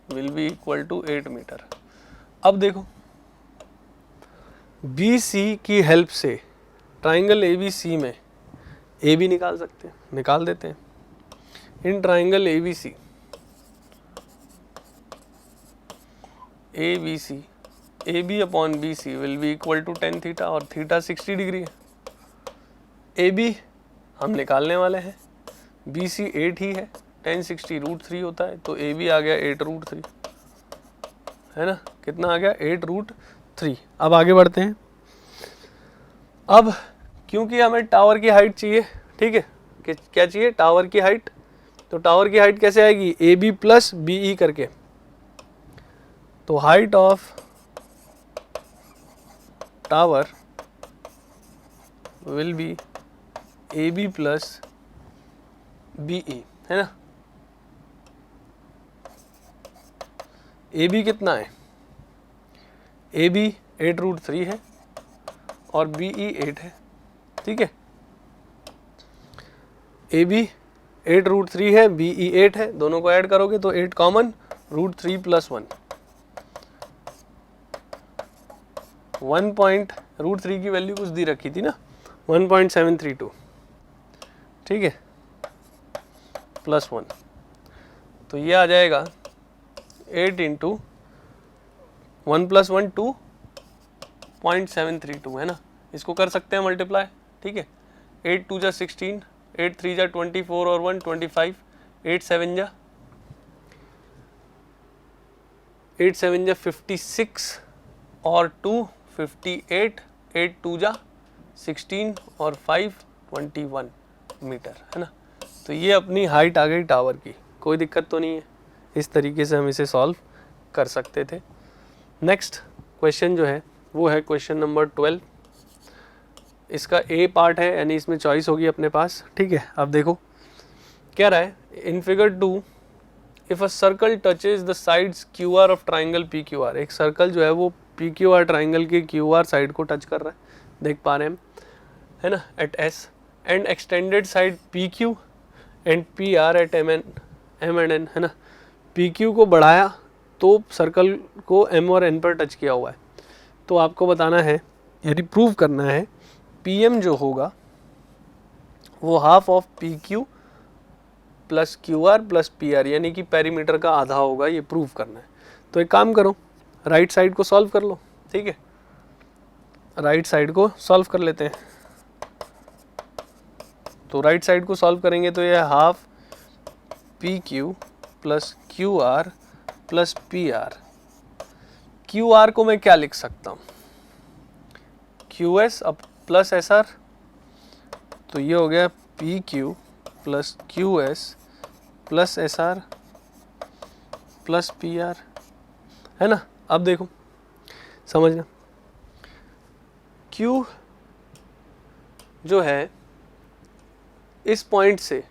will be equal to 8 metre. अब देखो, BC की हेल्प से ट्राइंगल ABC में AB निकाल सकते हैं, निकाल देते हैं। In triangle ABC AB upon BC will be equal to 10 theta, और थीटा 60 डिग्री है। AB हम निकालने वाले हैं, BC 8 ही है, 10 60 √3 होता है, तो AB आ गया 8 √3, है ना, कितना आ गया 8 √3। अब आगे बढ़ते हैं। अब क्योंकि हमें टावर की हाइट चाहिए, ठीक है, क्या चाहिए, टावर की हाइट। तो टावर की हाइट कैसे आएगी, AB प्लस BE करके। तो height of tower will be AB plus BE, है ना। AB कितना है, AB 8 √3 है और BE 8 है, ठीक है। AB 8√3 है, BE 8 है, दोनों को ऐड करोगे तो 8 कॉमन, √3 + 1 पॉइंट, √3 की वैल्यू कुछ दी रखी थी ना, 1.732, ठीक है, +1, तो ये आ जाएगा 8 × 1 + 1 2.732 है ना, इसको कर सकते हैं मल्टीप्लाई, ठीक है, 8 2 जा 16, 8 3 जा 24 और 1 25, 8 7 जा 56 और 2 58, 8 2 जा 16 और 5 21 मीटर है ना। तो ये अपनी हाइट आ गई टावर की, कोई दिक्कत तो नहीं है, इस तरीके से हम इसे सॉल्व कर सकते थे। नेक्स्ट क्वेश्चन जो है वो है क्वेश्चन नंबर 12। इसका ए पार्ट है, यानी इसमें चॉइस होगी अपने पास, ठीक है। अब देखो क्या रहा है, in figure 2 if a circle touches the sides QR of triangle PQR, एक सर्कल जो है वो PQR ट्राइंगल के QR साइड को टच कर रहा है, देख पा रहे हैं हम, है ना, at S, and extended side PQ and PR at M and N, है ना। PQ को बढ़ाया तो सर्कल को M और N पर टच किया हुआ है, तो आपको बताना है, यानी प्रूव करना है, PM जो होगा वो half of PQ plus QR plus PR, यानी कि पेरीमीटर का आधा होगा, ये प्रूव करना है। तो एक काम करो, राइट साइड को सॉल्व कर लो, ठीक है, राइट साइड को सॉल्व कर लेते हैं। तो राइट साइड को सॉल्व करेंगे तो ये half PQ plus QR plus PR, QR को मैं क्या लिख सकता हूँ, QS अब प्लस SR, तो ये हो गया PQ plus QS plus SR plus PR, है ना। अब देखो समझना, Q जो है इस पॉइंट से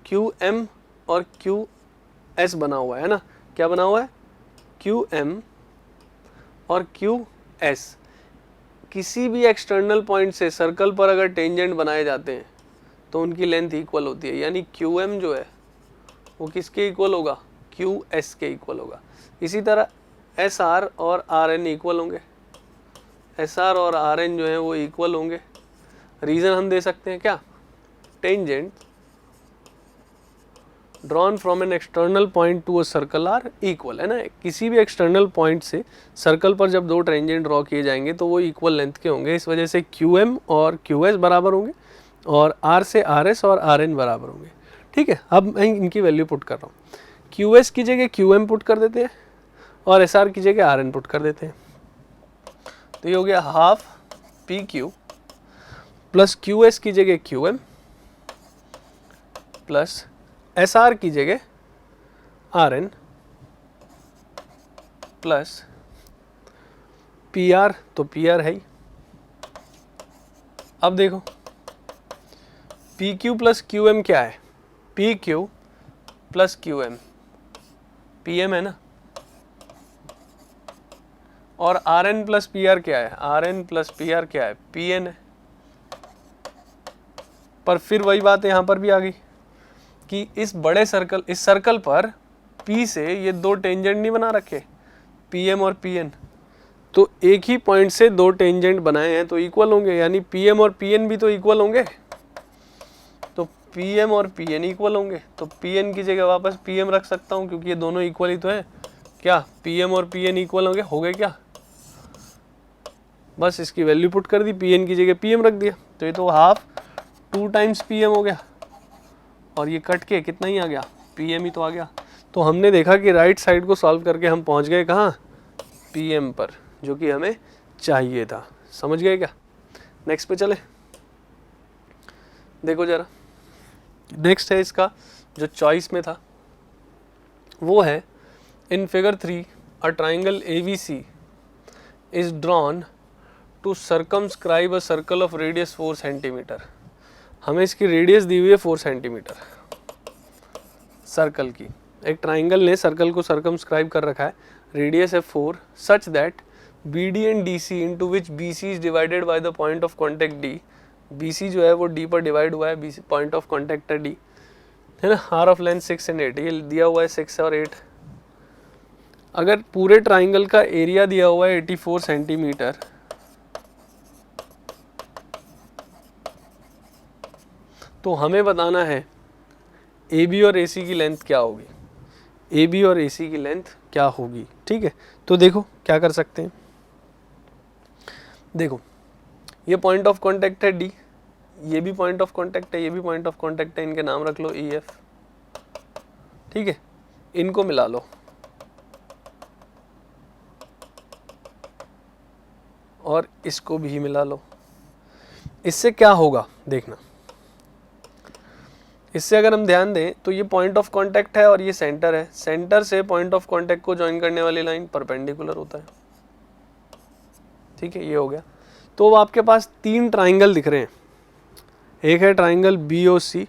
QM और QS बना हुआ है ना, क्या बना हुआ है, QM और QS, किसी भी एक्सटर्नल पॉइंट से सर्कल पर अगर टेंजेंट बनाए जाते हैं तो उनकी लेंथ इक्वल होती है, यानी QM जो है वो किसके इक्वल होगा, QS के इक्वल होगा। इसी तरह SR और RN इक्वल होंगे, SR और RN जो है वो इक्वल होंगे। रीज़न हम दे सकते हैं क्या, tangent drawn from an external point to a circle are equal, है ना। किसी भी एक्सटर्नल पॉइंट से सर्कल पर जब दो टेंजेंट ड्रॉ किए जाएंगे तो वो इक्वल लेंथ के होंगे, इस वजह से QM और QS बराबर होंगे और R से RS और RN बराबर होंगे, ठीक है। अब मैं इनकी वैल्यू पुट कर रहा हूँ, QS की जगह QM पुट कर देते हैं और SR की जगह RN पुट कर देते हैं, तो ये हो गया हाफ PQ प्लस QS की जगह QM प्लस SR की जगह RN प्लस PR, तो PR है ही। अब देखो PQ प्लस QM क्या है, PQ प्लस QM PM है ना, और RN प्लस PR क्या है, RN प्लस PR क्या है, PN है। पर फिर वही बात यहाँ पर भी आ गई कि इस बड़े सर्कल, इस सर्कल पर P से ये दो टेंजेंट नहीं बना रखे, PM और PN, तो एक ही पॉइंट से दो टेंजेंट बनाए हैं तो इक्वल होंगे, यानी PM और PN भी तो इक्वल होंगे, तो PM और PN इक्वल होंगे, तो PN की जगह वापस PM रख सकता हूँ क्योंकि ये दोनों इक्वल ही तो है। क्या PM और PN इक्वल हो गए क्या, बस इसकी वैल्यू पुट कर दी, PN की जगह PM रख दिया, तो ये तो हाफ 2 टाइम्स PM हो गया, और ये कट के कितना ही आ गया, PM ही तो आ गया। तो हमने देखा कि राइट साइड को सॉल्व करके हम पहुंच गए कहाँ, PM पर, जो कि हमें चाहिए था। समझ गए क्या, नेक्स्ट पे चले। देखो जरा, नेक्स्ट है इसका जो चॉइस में था वो है, in figure 3 a triangle ABC is drawn to circumscribe a circle of radius 4 centimetre. हमें इसकी रेडियस दी हुई है 4 सेंटीमीटर सर्कल की, एक ट्राइंगल ने सर्कल को सर्कमस्क्राइब कर रखा है, रेडियस है 4, such that BD and DC into which BC is divided by the point of contact D BC जो है वो D पर डिवाइड हुआ है, BC पॉइंट ऑफ कॉन्टेक्ट है D, है ना। आर ऑफ लेंथ 6 एंड 8, ये दिया हुआ है 6 और 8। अगर पूरे ट्राइंगल का एरिया दिया हुआ है 84 सेंटीमीटर, तो हमें बताना है AB और AC की लेंथ क्या होगी, AB और AC की लेंथ क्या होगी, ठीक है। तो देखो क्या कर सकते हैं, देखो ये पॉइंट ऑफ कांटेक्ट है D, ये भी पॉइंट ऑफ कांटेक्ट है, ये भी पॉइंट ऑफ कांटेक्ट है, इनके नाम रख लो EF, ठीक है। इनको मिला लो और इसको भी मिला लो। इससे क्या होगा देखना, इससे अगर हम ध्यान दें तो ये पॉइंट ऑफ कांटेक्ट है और ये सेंटर है, सेंटर से पॉइंट ऑफ कांटेक्ट को ज्वाइन करने वाली लाइन परपेंडिकुलर होता है, ठीक है। ये हो गया। तो अब आपके पास 3 ट्राइंगल दिख रहे हैं, एक है ट्राइंगल BOC,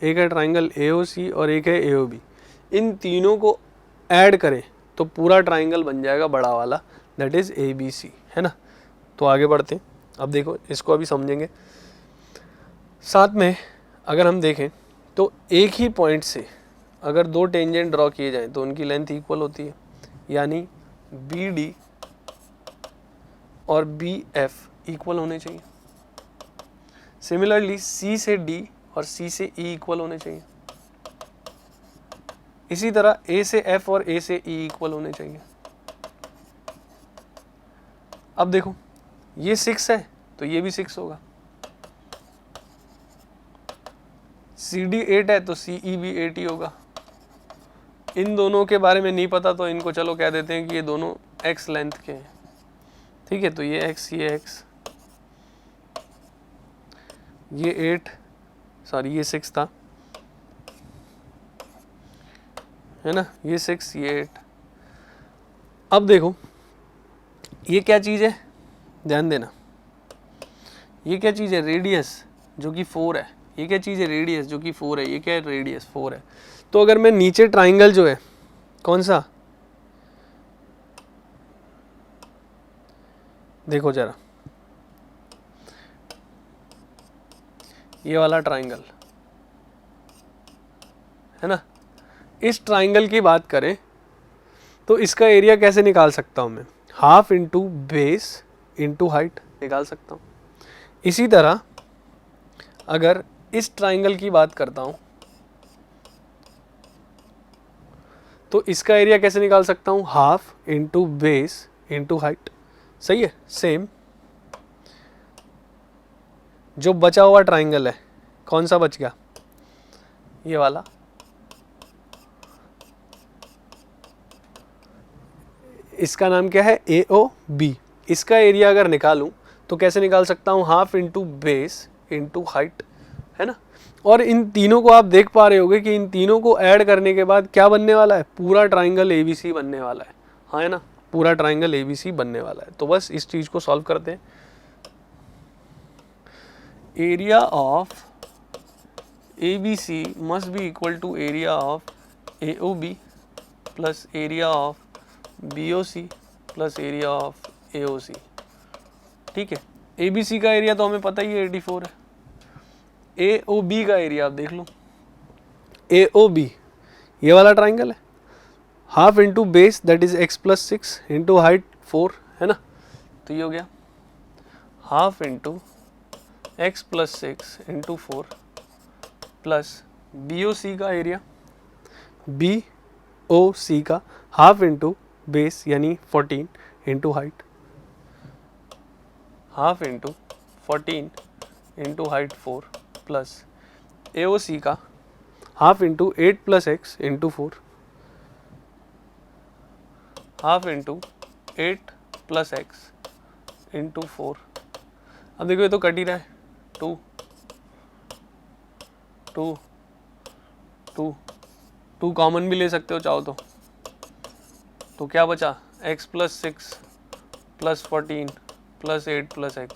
एक है ट्राइंगल AOC और एक है AOB। इन तीनों को ऐड करें तो पूरा ट्राइंगल बन जाएगा बड़ा वाला, दैट इज ABC, है ना। तो आगे बढ़ते हैं, अब देखो इसको अभी समझेंगे। साथ में अगर हम देखें तो एक ही पॉइंट से अगर 2 टेंजेंट ड्रॉ किए जाएं तो उनकी लेंथ इक्वल होती है, यानी BD और BF इक्वल होने चाहिए। सिमिलरली C से D और C से E इक्वल होने चाहिए। इसी तरह A से F और A से E इक्वल होने चाहिए। अब देखो ये 6 है तो ये भी 6 होगा, CD 8 है तो CE भी 8 ही होगा। इन दोनों के बारे में नहीं पता तो इनको चलो कह देते हैं कि ये दोनों X लेंथ के हैं, ठीक है। तो ये X, ये X, ये 8 सॉरी ये 6 था, है ना, ये 6 ये 8। अब देखो ये क्या चीज़ है, ध्यान देना, ये क्या चीज़ है, रेडियस जो कि 4 है। ये क्या चीज़ है, रेडियस जो कि 4 है। ये क्या है, रेडियस 4 है। तो अगर मैं नीचे ट्राइंगल जो है कौन सा, देखो जरा ये वाला ट्राइंगल है ना, इस ट्राइंगल की बात करें तो इसका एरिया कैसे निकाल सकता हूं मैं, half into base into height निकाल सकता हूं। इसी तरह अगर इस ट्राइंगल की बात करता हूं तो इसका एरिया कैसे निकाल सकता हूं, half into base into height, सही है। सेम जो बचा हुआ ट्राइंगल है कौन सा बच गया, ये वाला, इसका नाम क्या है, AOB। इसका एरिया अगर निकालूं तो कैसे निकाल सकता हूं, half into base into height, है ना। और इन तीनों को आप देख पा रहे होगे कि इन तीनों को ऐड करने के बाद क्या बनने वाला है, पूरा ट्राइंगल ABC बनने वाला है, हाँ है ना, पूरा ट्राइंगल ABC बनने वाला है। तो बस इस चीज को सॉल्व करते हैं। Area of ABC must be equal to area of AOB plus area of BOC plus area of AOC, ठीक है। ABC का एरिया तो हमें पता ही है 84 है। AOB का एरिया आप देख लो, AOB ये वाला ट्राइंगल है, half into base that is x plus 6 into height 4, है ना। तो ये हो गया half into x plus 6 into 4 plus BOC का एरिया, BOC का हाफ इंटू बेस यानी 14 into height, half into 14 into height 4 plus AOC का half into 8 plus x into 4, half into 8 plus x into 4। अब देखो ये तो कट ही रहा है, 2 2 2 2 कॉमन भी ले सकते हो चाहो तो क्या बचा, x plus 6 plus 14 plus 8 plus x,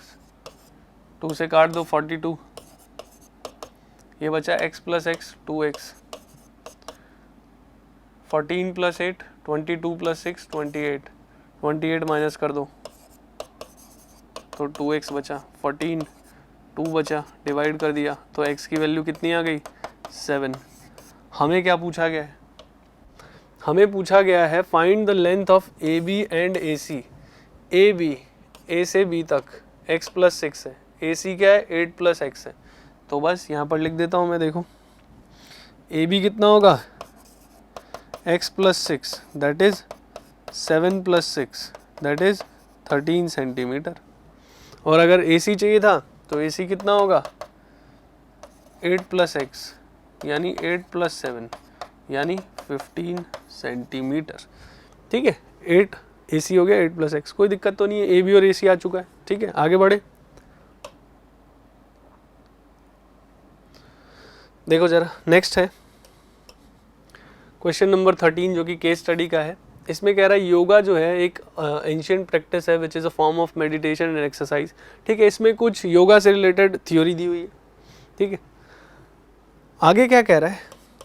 2 से काट दो 42, ये बचा x plus x 2x, 14 plus 8 22 plus 6 28, 28 minus कर दो तो 2x बचा, 14 2 बचा, डिवाइड कर दिया तो x की वैल्यू कितनी आ गई 7। हमें क्या पूछा गया है, हमें पूछा गया है find the length of AB and AC। AB A से B तक x प्लस 6 है, AC क्या है 8 प्लस x है, तो बस यहाँ पर लिख देता हूँ मैं। देखो AB कितना होगा x plus 6 that is 7 plus 6 that is 13 centimetre. और अगर AC चाहिए था तो AC कितना होगा 8 प्लस x यानी 8 प्लस 7 यानी 15 सेंटीमीटर। ठीक है, 8 AC हो गया 8 प्लस x, कोई दिक्कत तो नहीं है, AB और AC आ चुका है। ठीक है, आगे बढ़े। देखो जरा नेक्स्ट है क्वेश्चन नंबर 13 जो कि केस स्टडी का है। इसमें कह रहा है योगा जो है एक एंशिएंट प्रैक्टिस है which is a form of meditation and exercise. ठीक है, इसमें कुछ योगा से रिलेटेड थ्योरी दी हुई है। ठीक है, आगे क्या कह रहा है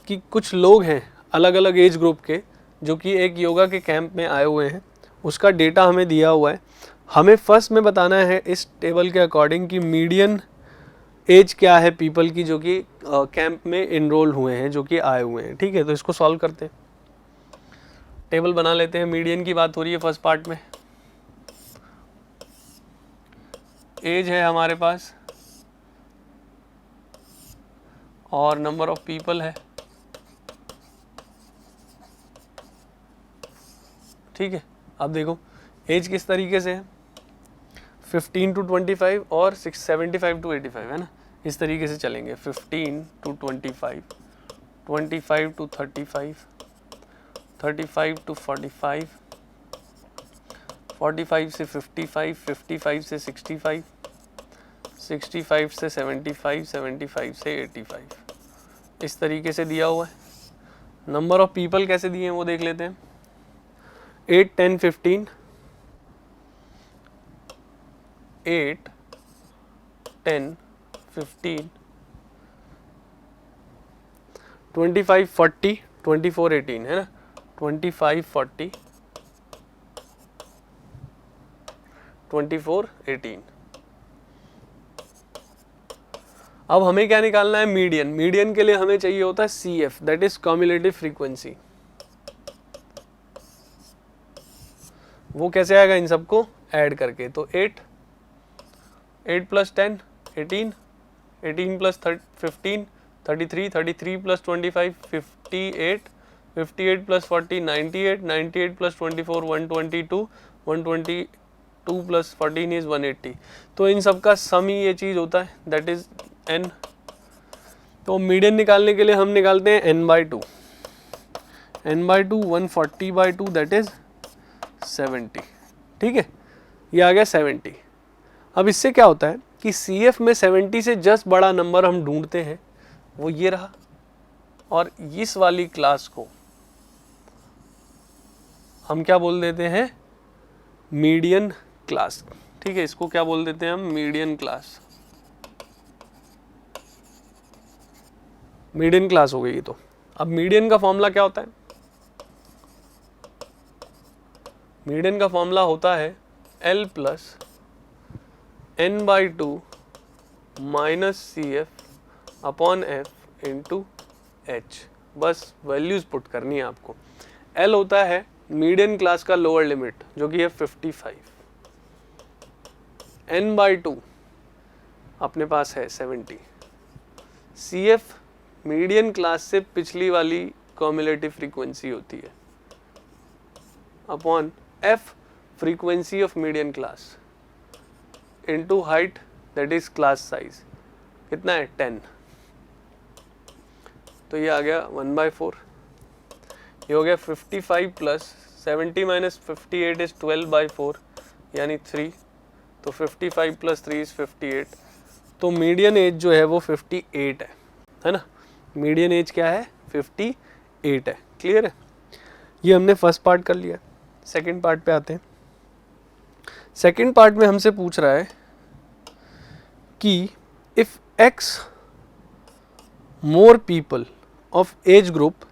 कि कुछ लोग हैं अलग अलग एज ग्रुप के जो कि एक योगा के कैंप में आए हुए हैं, उसका डेटा हमें दिया हुआ है। हमें फर्स्ट में बताना है इस टेबल के अकॉर्डिंग कि मीडियन एज क्या है पीपल की जो कि कैंप में इनरोल हुए हैं, जो कि आए हुए हैं। ठीक है, तो इसको सॉल्व करते हैं, टेबल बना लेते हैं। मीडियन की बात हो रही है फर्स्ट पार्ट में, एज है हमारे पास और नंबर ऑफ पीपल है। ठीक है, अब देखो एज किस तरीके से है 15 to 25 और 75 to 85 है ना, इस तरीके से चलेंगे 15 to 25, 25 to 35, 35 to 45, 45 से 55, 55 से 65, 65 से 75, 75 से 85, इस तरीके से दिया हुआ है। नंबर ऑफ पीपल कैसे दिए हैं वो देख लेते हैं। 8, 10, 15, 8, 10, 15, 25, 40, 24, 18 है ना, 25, 40, 24, 18। अब हमें क्या निकालना है मीडियन। मीडियन के लिए हमें चाहिए होता है CF that is cumulative frequency. वो कैसे आएगा इन सबको ऐड करके, तो 8 plus 10 18, 18 plus 15 33, 33 plus 25 58, 58 plus 40 98, 98 plus 24 122, 122 plus 14 is 180। तो इन सब का सम ही ये चीज़ होता है दैट इज n। तो मीडियन निकालने के लिए हम निकालते हैं n/2, n/2 140/2 दैट इज 70। ठीक है, ये आ गया 70। अब इससे क्या होता है कि CF में 70 से जस्ट बड़ा नंबर हम ढूंढते हैं, वो ये रहा। और इस वाली क्लास को हम क्या बोल देते हैं मीडियन क्लास। ठीक है, इसको क्या बोल देते हैं हम मीडियन क्लास। मीडियन क्लास हो गई। तो अब मीडियन का फॉर्मूला क्या होता है, मीडियन का फॉर्मूला होता है L plus n/2 minus CF upon F into H। बस वैल्यूज पुट करनी है आपको। L होता है मीडियन क्लास का लोअर लिमिट जो कि है 55, n/2 अपने पास है 70, CF मीडियन क्लास से पिछली वाली कम्युलेटिव फ्रीक्वेंसी होती है upon F frequency of median class into height that is class size कितना है 10। तो ये आ गया 1/4। ये हो गया 55 प्लस 70 माइनस 58 इज 12/4 यानी 3। तो 55 प्लस 3 इज 58। तो मीडियन एज जो है वो 58 है ना। मीडियन एज क्या है 58 है। क्लियर है, ये हमने फर्स्ट पार्ट कर लिया। सेकंड पार्ट पे आते हैं। सेकंड पार्ट में हमसे पूछ रहा है कि if x more people of age group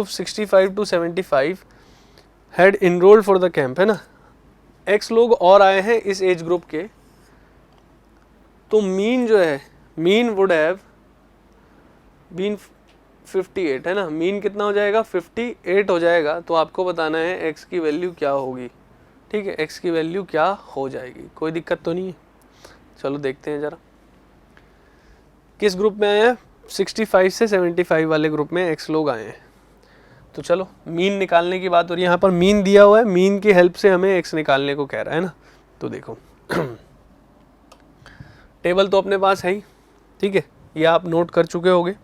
65 to 75 had enrolled for the camp, है ना। x लोग और आए हैं इस एज ग्रुप के तो मीन जो है, मीन वुड हैव बीन 58 है ना, मीन कितना हो जाएगा 58 हो जाएगा। तो आपको बताना है x की वैल्यू क्या होगी, ठीक है, x की वैल्यू क्या हो जाएगी, कोई दिक्कत तो नहीं है। चलो देखते हैं जरा किस ग्रुप में आए हैं, 65 से 75 वाले ग्रुप में x लोग आए हैं। तो चलो मीन निकालने की बात हो रही है, यहाँ पर मीन दिया हुआ है, मीन की हेल्प से हमें x निकालने को कह रहा है ना। तो देखो टेबल तो अपने पास है ही, ठीक है, ये आप नोट कर चुके होगे।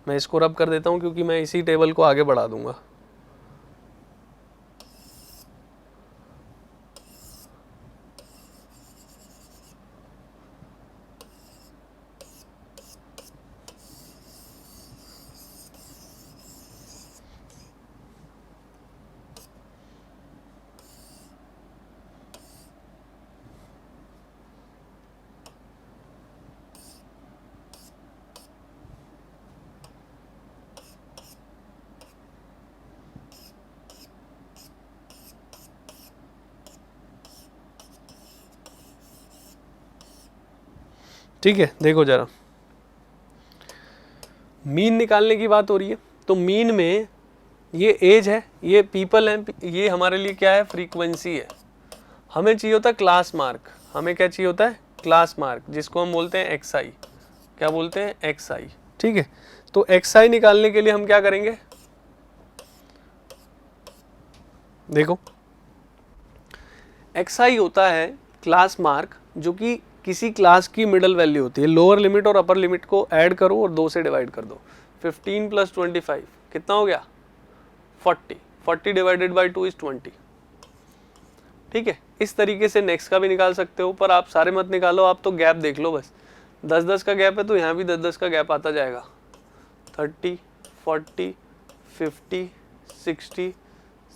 मैं इसको रब कर देता हूँ क्योंकि मैं इसी टेबल को आगे बढ़ा दूंगा। ठीक है, देखो जरा मीन निकालने की बात हो रही है। तो मीन में ये एज है, ये पीपल है, ये हमारे लिए क्या है, फ्रीक्वेंसी है। हमें चाहिए होता है क्लास मार्क, हमें क्या चाहिए होता है, क्लास मार्क, जिसको हम बोलते हैं एक्स आई। क्या बोलते हैं, एक्स आई, ठीक है। तो एक्स आई निकालने के लिए हम क्या करेंगे, देखो एक्स आई होता है क्लास मार्क, जो कि किसी क्लास की मिडल वैल्यू होती है। लोअर लिमिट और अपर लिमिट को ऐड करो और 2 से डिवाइड कर दो। 15 + 25 कितना हो गया, 40। 40 डिवाइडेड बाई 2 इज 20, ठीक है। इस तरीके से नेक्स्ट का भी निकाल सकते हो, पर आप सारे मत निकालो, आप तो गैप देख लो बस। 10-10 का गैप है तो यहाँ भी 10-10 का गैप आता जाएगा। 30, 40, 50, 60,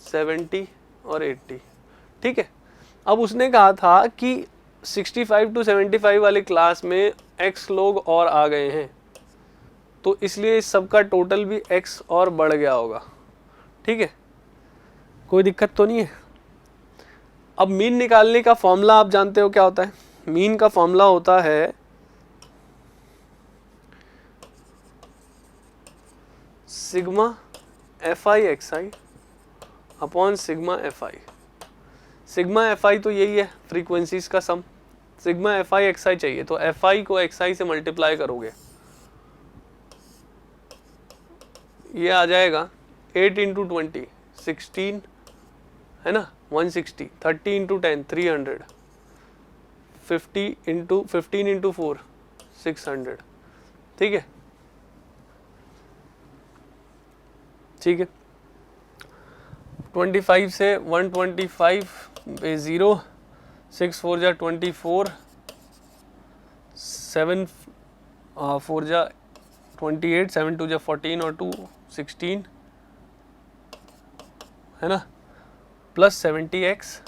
70 और 80, ठीक है। अब उसने कहा था कि 65 to 75 वाले क्लास में x लोग और आ गए हैं, तो इसलिए इस सब का टोटल भी x और बढ़ गया होगा, ठीक है, कोई दिक्कत तो नहीं है। अब मीन निकालने का फॉर्मूला आप जानते हो क्या होता है, मीन का फॉर्मूला होता है sigma fi xi upon sigma fi। Sigma fi तो यही है फ्रीक्वेंसीज का सम, सिग्मा fi xi चाहिए, तो fi को xi से मल्टीप्लाई करोगे, ये आ जाएगा 8 × 20 16 है ना, 160, 30 × 10 300, 15 × 4 600, ठीक है, ठीक है। 25 से 125 पे 0, 6 4 जा 24, 7 4 जा 28, 7 2 जा 14 और 2 16 है ना, प्लस 70x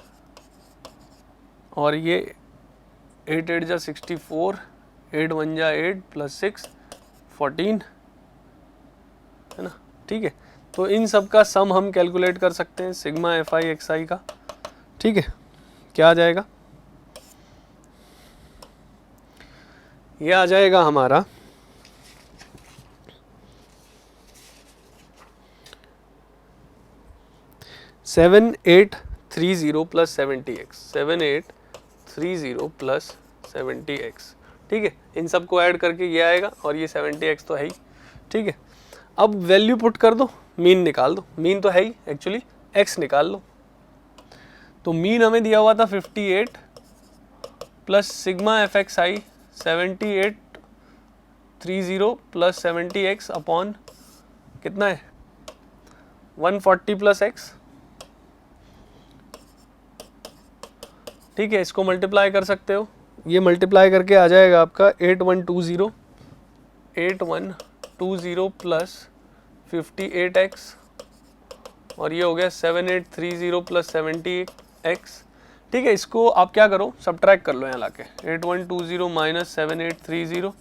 और ये 8 8 जा 64, 8 1 जा 8 प्लस 6 14 है ना, ठीक है। तो इन सब का सम हम कैलकुलेट कर सकते हैं सिग्मा fi xi का, ठीक है। क्या आ जाएगा, ये आ जाएगा हमारा 7830 + 70x, 7830 + 70x, ठीक है। इन सब को ऐड करके ये आएगा और ये 70x तो है ही, ठीक है। अब वैल्यू पुट कर दो, मीन निकाल दो, मीन तो है ही एक्चुअली, x निकाल लो। तो मीन हमें दिया हुआ था 58 plus sigma fxi 7830 + 70x upon कितना है 140 + x, ठीक है। इसको मल्टीप्लाई कर सकते हो, ये मल्टीप्लाई करके आ जाएगा आपका 8120 + 58x और ये हो गया 7830 + 70x, ठीक है। इसको आप क्या करो, सब्ट्रैक्ट कर लो यहाँ लाके, 8120 - 7830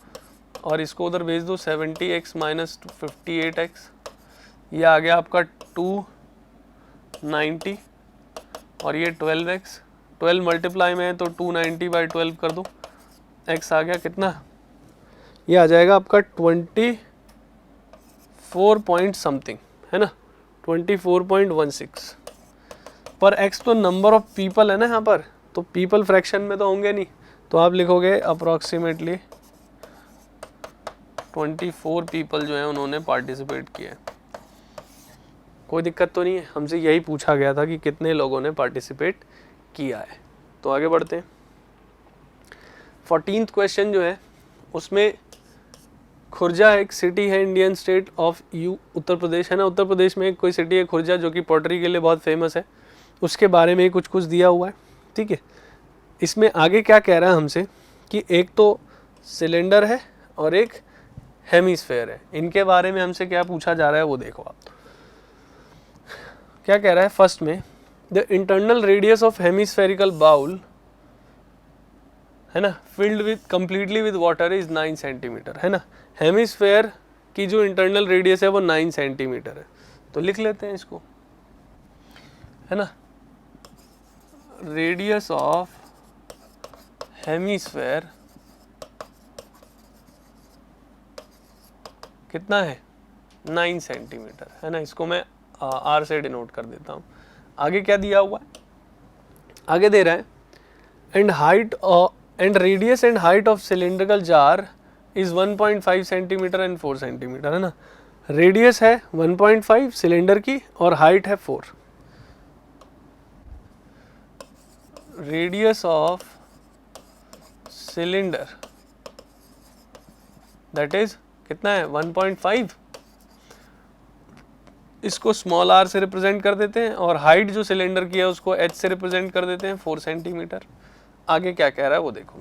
और इसको उधर भेज दो 70x - 58x, ये आ गया आपका 290 और ये 12x, 12 मल्टीप्लाई में है तो 290/12 कर दो, x आ गया कितना, ये आ जाएगा आपका 24 पॉइंट समथिंग, है ना, 24.16 पर x तो नंबर ऑफ पीपल है ना यहाँ पर, तो पीपल फ्रैक्शन में तो होंगे नहीं, तो आप लिखोगे अप्रॉक्सीमेटली 24 पीपल जो है उन्होंने पार्टिसिपेट किया है। कोई दिक्कत तो नहीं है, हमसे यही पूछा गया था कि कितने लोगों ने पार्टिसिपेट किया है। तो आगे बढ़ते हैं। 14th क्वेश्चन जो है उसमें खुर्जा एक सिटी है Indian state of Uttar Pradesh, है ना, उत्तर प्रदेश में एक कोई सिटी है खुर्जा जो कि पॉटरी के लिए बहुत फेमस है, उसके बारे में कुछ कुछ दिया हुआ है, ठीक है। इसमें आगे क्या कह रहा है हमसे कि एक तो सिलेंडर है और एक हेमिस्फेयर है, इनके बारे में हमसे क्या पूछा जा रहा है वो देखो आप। क्या कह रहा है फर्स्ट में, the internal radius of hemispherical bowl, है ना, filled with completely with water is 9 centimetre, है ना। हेमिस्फेयर की जो इंटरनल रेडियस है वो 9 सेंटीमीटर है, तो लिख लेते हैं इसको, है ना। रेडियस ऑफ हेमिस्फेयर कितना है, 9 सेंटीमीटर, है ना। इसको मैं आर से डिनोट कर देता हूँ। आगे क्या दिया हुआ है, आगे दे रहा है and height and radius and height of cylindrical jar is 1.5 centimetre and 4 centimetre, है ना। रेडियस है 1.5 सिलेंडर की और हाइट है 4। Radius of cylinder that is कितना है 1.5, इसको स्मॉल आर से रिप्रेजेंट कर देते हैं और हाइट जो सिलेंडर की है उसको एच से रिप्रेजेंट कर देते हैं 4 सेंटीमीटर। आगे क्या कह रहा है वो देखो,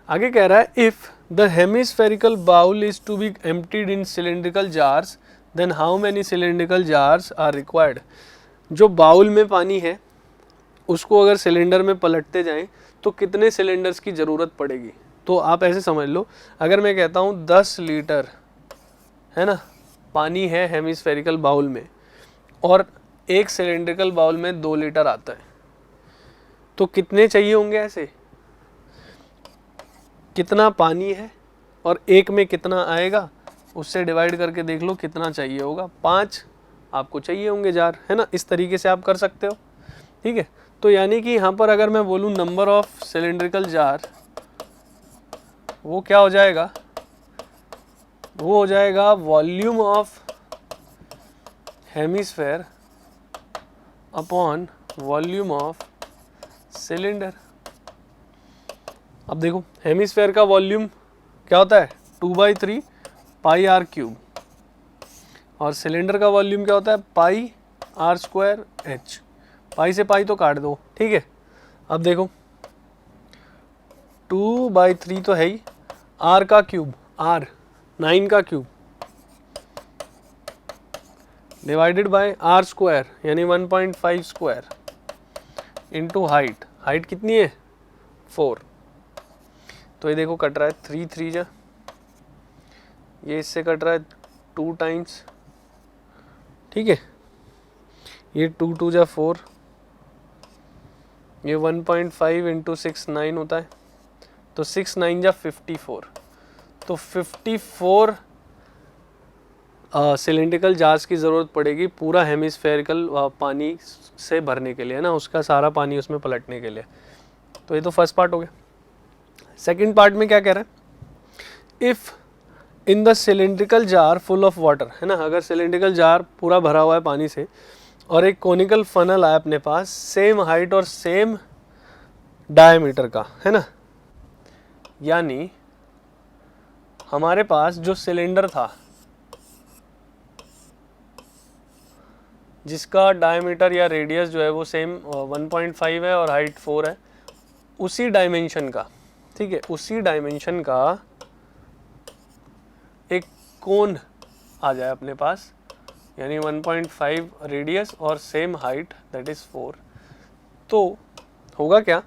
आगे कह रहा है if the hemispherical bowl is to be emptied in cylindrical jars then how many cylindrical jars are required. जो बाउल में पानी है उसको अगर सिलेंडर में पलटते जाएं तो कितने सिलेंडर्स की ज़रूरत पड़ेगी। तो आप ऐसे समझ लो, अगर मैं कहता हूँ 10 लीटर, है ना, पानी है हेमिस्फेरिकल बाउल में और एक सिलेंड्रिकल बाउल में 2 लीटर आता है, तो कितने चाहिए होंगे ऐसे, कितना पानी है और एक में कितना आएगा उससे डिवाइड करके देख लो कितना चाहिए होगा, 5 आपको चाहिए होंगे जार, है ना। इस तरीके से आप कर सकते हो, ठीक है। तो यानी कि यहाँ पर अगर मैं बोलूँ नंबर ऑफ सिलेंड्रिकल जार, वो क्या हो जाएगा, वो हो जाएगा volume of hemisphere upon volume of cylinder. अब देखो हेमिस्फेयर का वॉल्यूम क्या होता है 2/3 पाई आर क्यूब और सिलेंडर का वॉल्यूम क्या होता है पाई आर स्क्वायर एच। पाई से पाई तो काट दो, ठीक है। अब देखो 2/3 तो है ही, आर का क्यूब आर 9 का cube divided by R square यानी 1.5 स्क्वायर इंटू हाइट, हाइट कितनी है 4, तो ये देखो कट रहा है 3 3 जा, ये इससे कट रहा है 2 टाइम्स, ठीक है। ये 2 2 जा 4, ये 1.5 इंटू 6 9 होता है, तो 6 9 जा 54, तो 54 सिलेंड्रिकल जार्स की ज़रूरत पड़ेगी पूरा हेमिस्फेरिकल पानी से भरने के लिए, है ना, उसका सारा पानी उसमें पलटने के लिए। तो ये तो फर्स्ट पार्ट हो गया। सेकंड पार्ट में क्या कह रहा है, if in the cylindrical jar full of water, है ना, अगर सिलेंड्रिकल जार पूरा भरा हुआ है पानी से और एक कोनिकल फनल है अपने पास सेम हाइट और सेम डायमीटर का, है ना, यानी हमारे पास जो सिलेंडर था जिसका डायमीटर या रेडियस जो है वो सेम 1.5 है और हाइट 4 है, उसी डायमेंशन का, ठीक है, उसी डायमेंशन का एक कोन आ जाए अपने पास, यानी 1.5 रेडियस और सेम हाइट दैट इज 4, तो होगा क्या,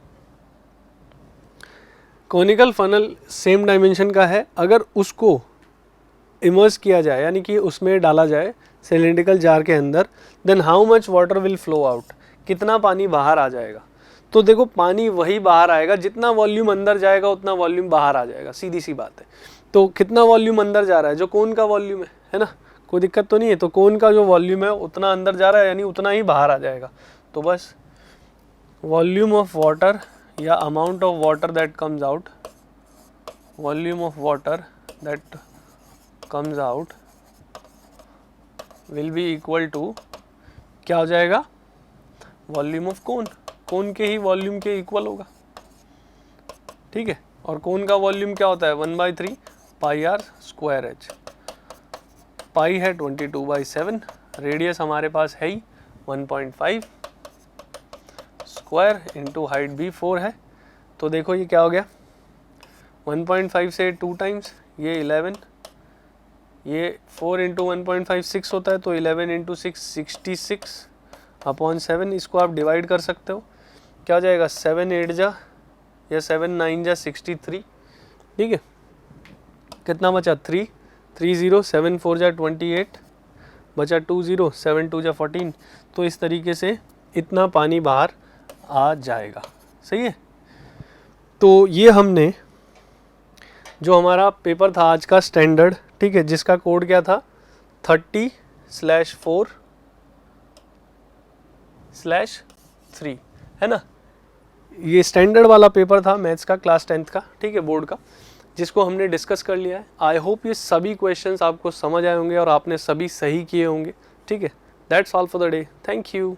कोनिकल फनल सेम डायमेंशन का है, अगर उसको इमर्स किया जाए यानी कि उसमें डाला जाए सिलेंड्रिकल जार के अंदर, then how much water will flow out, कितना पानी बाहर आ जाएगा। तो देखो पानी वही बाहर आएगा, जितना वॉल्यूम अंदर जाएगा उतना वॉल्यूम बाहर आ जाएगा, सीधी सी बात है। तो कितना वॉल्यूम अंदर जा रहा है, जो कोन का वॉल्यूम है ना, कोई दिक्कत तो नहीं है। तो कोन का जो वॉल्यूम है उतना अंदर जा रहा है, यानी उतना ही बाहर आ जाएगा। तो बस वॉल्यूम ऑफ वाटर या amount of water that comes out, volume of water that comes out will be equal to, क्या हो जाएगा, वॉल्यूम ऑफ कोन, कोन के ही वॉल्यूम के इक्वल होगा, ठीक है। और कोन का वॉल्यूम क्या होता है, 1/3 पाई आर स्क्वायर एच। पाई है 22/7, रेडियस हमारे पास है ही 1.5 स्क्वायर इंटू हाइट भी 4 है। तो देखो ये क्या हो गया, 1.5 से 2 टाइम्स, ये 11, ये 4 इंटू 1.5 6 होता है, तो 11 इंटू 6 66/7। इसको आप डिवाइड कर सकते हो, क्या हो जाएगा, 7 8 जा या 7 9 जा 63, ठीक है। कितना बचा, 3 3 0, 7 4 जा 28, बचा 2 0, 7 2 जा 14। तो इस तरीके से इतना पानी बाहर आ जाएगा, सही है। तो ये हमने जो हमारा पेपर था आज का स्टैंडर्ड, ठीक है, जिसका कोड क्या था 30/4/3, है ना। ये स्टैंडर्ड वाला पेपर था मैथ्स का, क्लास 10th का, ठीक है, बोर्ड का, जिसको हमने डिस्कस कर लिया है। आई होप ये सभी क्वेश्चंस आपको समझ आए होंगे और आपने सभी सही किए होंगे, ठीक है। That's all for the day, thank you.